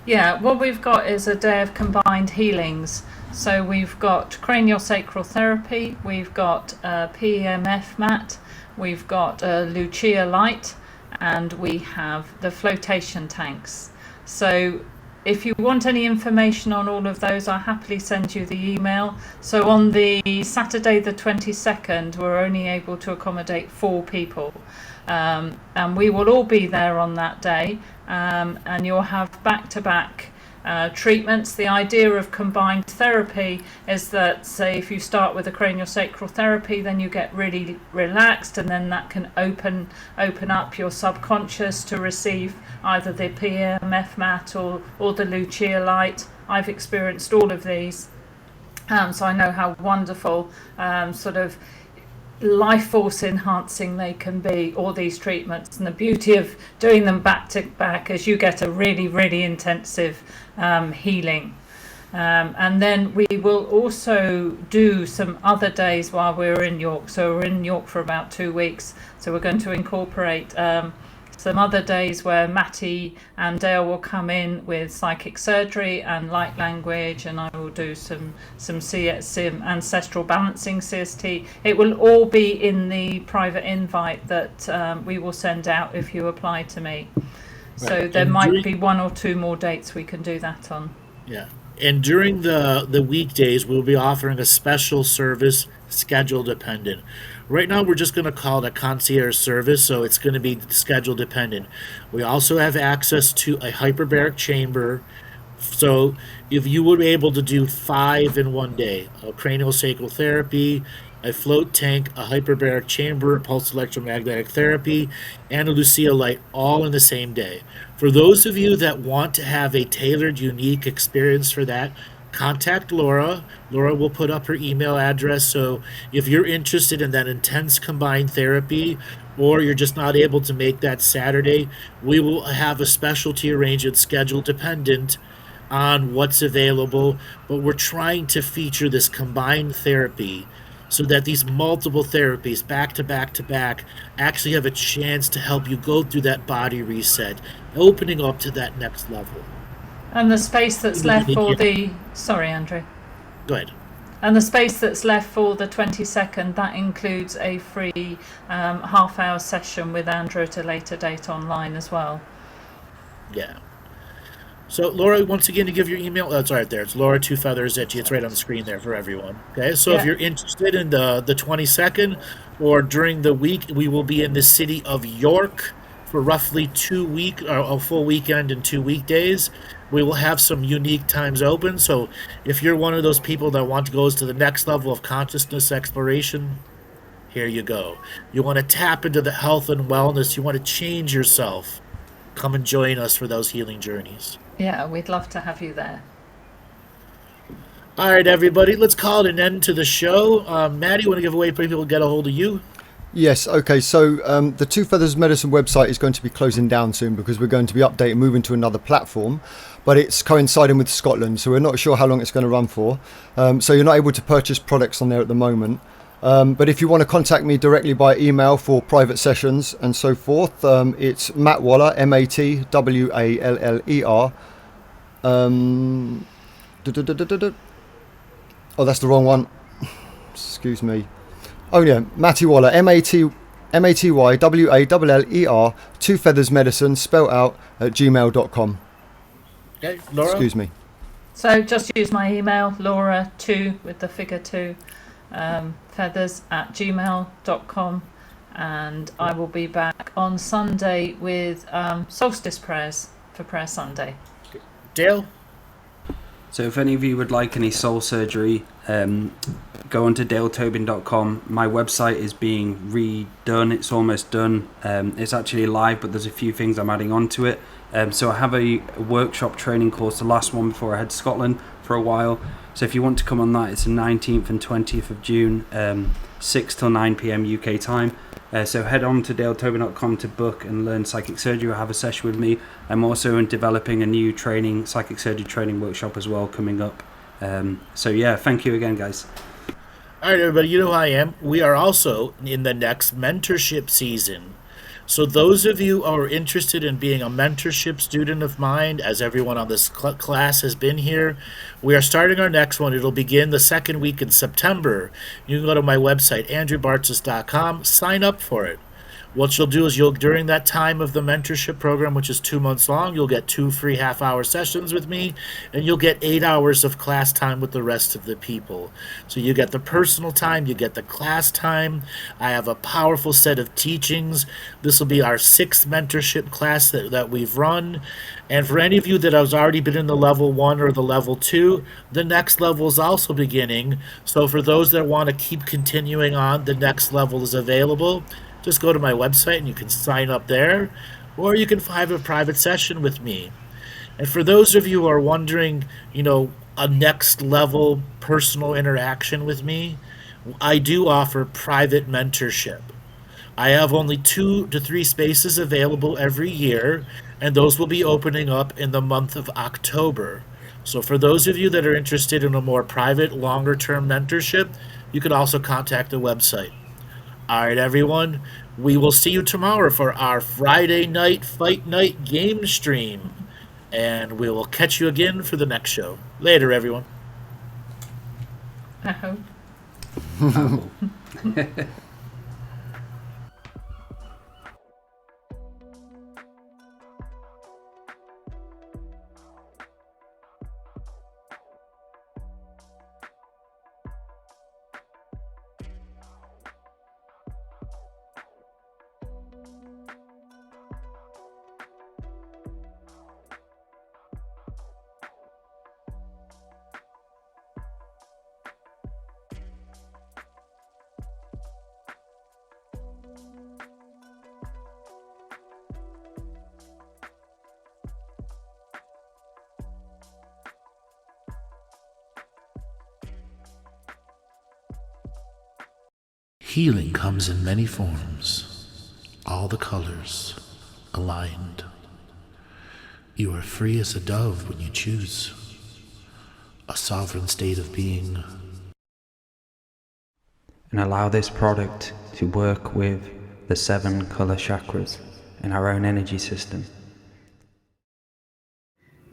Yeah, what we've got is a day of combined healings. So we've got craniosacral therapy, we've got PEMF mat, we've got Lucia light, and we have the flotation tanks. So if you want any information on all of those, I'll happily send you the email. So on the Saturday the 22nd, we're only able to accommodate 4 people. And we will all be there on that day, and you'll have back-to-back treatments. The idea of combined therapy is that, say, if you start with a craniosacral therapy, then you get really relaxed, and then that can open up your subconscious to receive either the PMF mat or the Lucia light. I've experienced all of these, so I know how wonderful sort of life force enhancing they can be, all these treatments. And the beauty of doing them back to back is you get a really intensive healing. And then we will also do some other days while we're in York. So we're in York for about 2 weeks, so we're going to incorporate some other days where Maty and Dale will come in with psychic surgery and light language, and I will do some ancestral balancing CST. It will all be in the private invite that we will send out if you apply to me. So Right. there And might be 1 or 2 more dates we can do that on. Yeah. And during the weekdays, we'll be offering a special service, schedule dependent. Right now, we're just going to call it a concierge service, so it's going to be schedule dependent. We also have access to a hyperbaric chamber. So if you were able to do 5 in one day, a cranial sacral therapy, a float tank, a hyperbaric chamber, pulse electromagnetic therapy, and a Lucia light all in the same day. For those of you that want to have a tailored, unique experience for that, contact Laura. Laura will put up her email address. So if you're interested in that intense combined therapy, or you're just not able to make that Saturday, we will have a specialty arrangement schedule dependent on what's available. But we're trying to feature this combined therapy so that these multiple therapies back to back to back actually have a chance to help you go through that body reset, opening up to that next level. And the space that's left for the... Sorry, Andrew. Go ahead. And the space that's left for the 22nd, that includes a free half-hour session with Andrew at a later date online as well. Yeah. So, Laura, once again, to give your email, it's right there. It's Laura Two Feathers at you. It's right on the screen there for everyone. Okay, so Yeah. if you're interested in the 22nd or during the week, we will be in the city of York for roughly 2 weeks, or a full weekend and 2 weekdays. We will have some unique times open. So, if you're one of those people that want to go to the next level of consciousness exploration, here you go. You want to tap into the health and wellness. You want to change yourself. Come and join us for those healing journeys. Yeah, we'd love to have you there. All right, everybody, let's call it an end to the show. Maddie, you want to give away for people to get a hold of you? Yes, okay, so the Two Feathers Medicine website is going to be closing down soon because we're going to be updating, moving to another platform, but it's coinciding with Scotland, so we're not sure how long it's going to run for. So you're not able to purchase products on there at the moment. But if you want to contact me directly by email for private sessions and so forth, it's Matt Waller, MATWALLER. Oh, that's the wrong one. Excuse me. Oh yeah, Maty Waller, MATYWALLER, Two Feathers Medicine, spelled out at gmail.com. Okay, Laura? Excuse me. So just use my email, Laura2 with the figure 2, feathers at gmail.com, and I will be back on Sunday with Solstice prayers for Prayer Sunday. Dale? So if any of you would like any soul surgery, go onto daletobin.com. My website is being redone. It's almost done. It's actually live, but there's a few things I'm adding onto it. So I have a workshop training course, the last one before I head to Scotland for a while. So if you want to come on that, it's the 19th and 20th of June, 6 till 9 p.m. UK time. So head on to daletobin.com to book and learn psychic surgery or have a session with me. I'm also developing a new psychic surgery training workshop as well coming up. So yeah, thank you again, guys. All right, everybody, you know who I am. We are also in the next mentorship season. So those of you who are interested in being a mentorship student of mine, as everyone on this class has been here, we are starting our next one. It'll begin the second week in September. You can go to my website, andrewbartzis.com, sign up for it. What you'll do is during that time of the mentorship program, which is 2 months long, you'll get 2 free half-hour sessions with me, and you'll get 8 hours of class time with the rest of the people. So you get the personal time, you get the class time. I have a powerful set of teachings. This will be our 6th mentorship class that we've run. And for any of you that has already been in the level 1 or the level 2, the next level is also beginning. So for those that want to keep continuing on, the next level is available. Just go to my website and you can sign up there, or you can have a private session with me. And for those of you who are wondering, a next level personal interaction with me, I do offer private mentorship. I have only 2 to 3 spaces available every year, and those will be opening up in the month of October. So for those of you that are interested in a more private, longer term mentorship, you can also contact the website. All right, everyone. We will see you tomorrow for our Friday night fight night game stream. And we will catch you again for the next show. Later, everyone. I hope. Healing comes in many forms, all the colors aligned. You are free as a dove when you choose, a sovereign state of being. And allow this product to work with the 7 color chakras in our own energy system.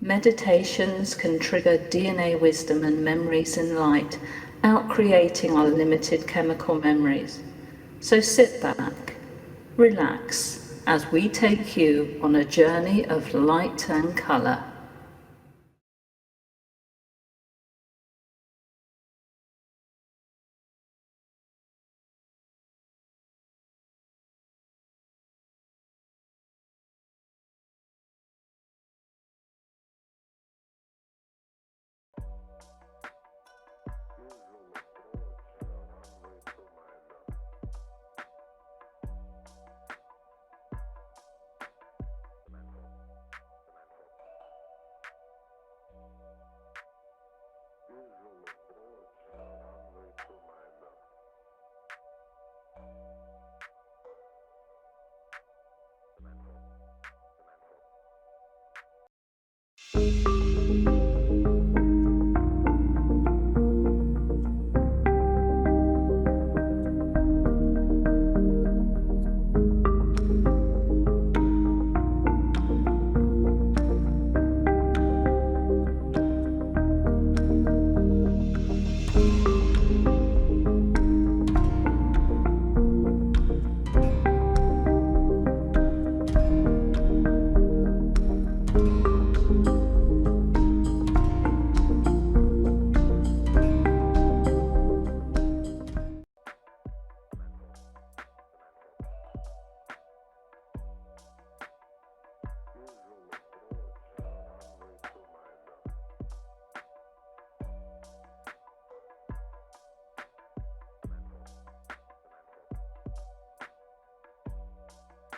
Meditations can trigger DNA wisdom and memories in light, out-creating our limited chemical memories. So sit back, relax, as we take you on a journey of light and color.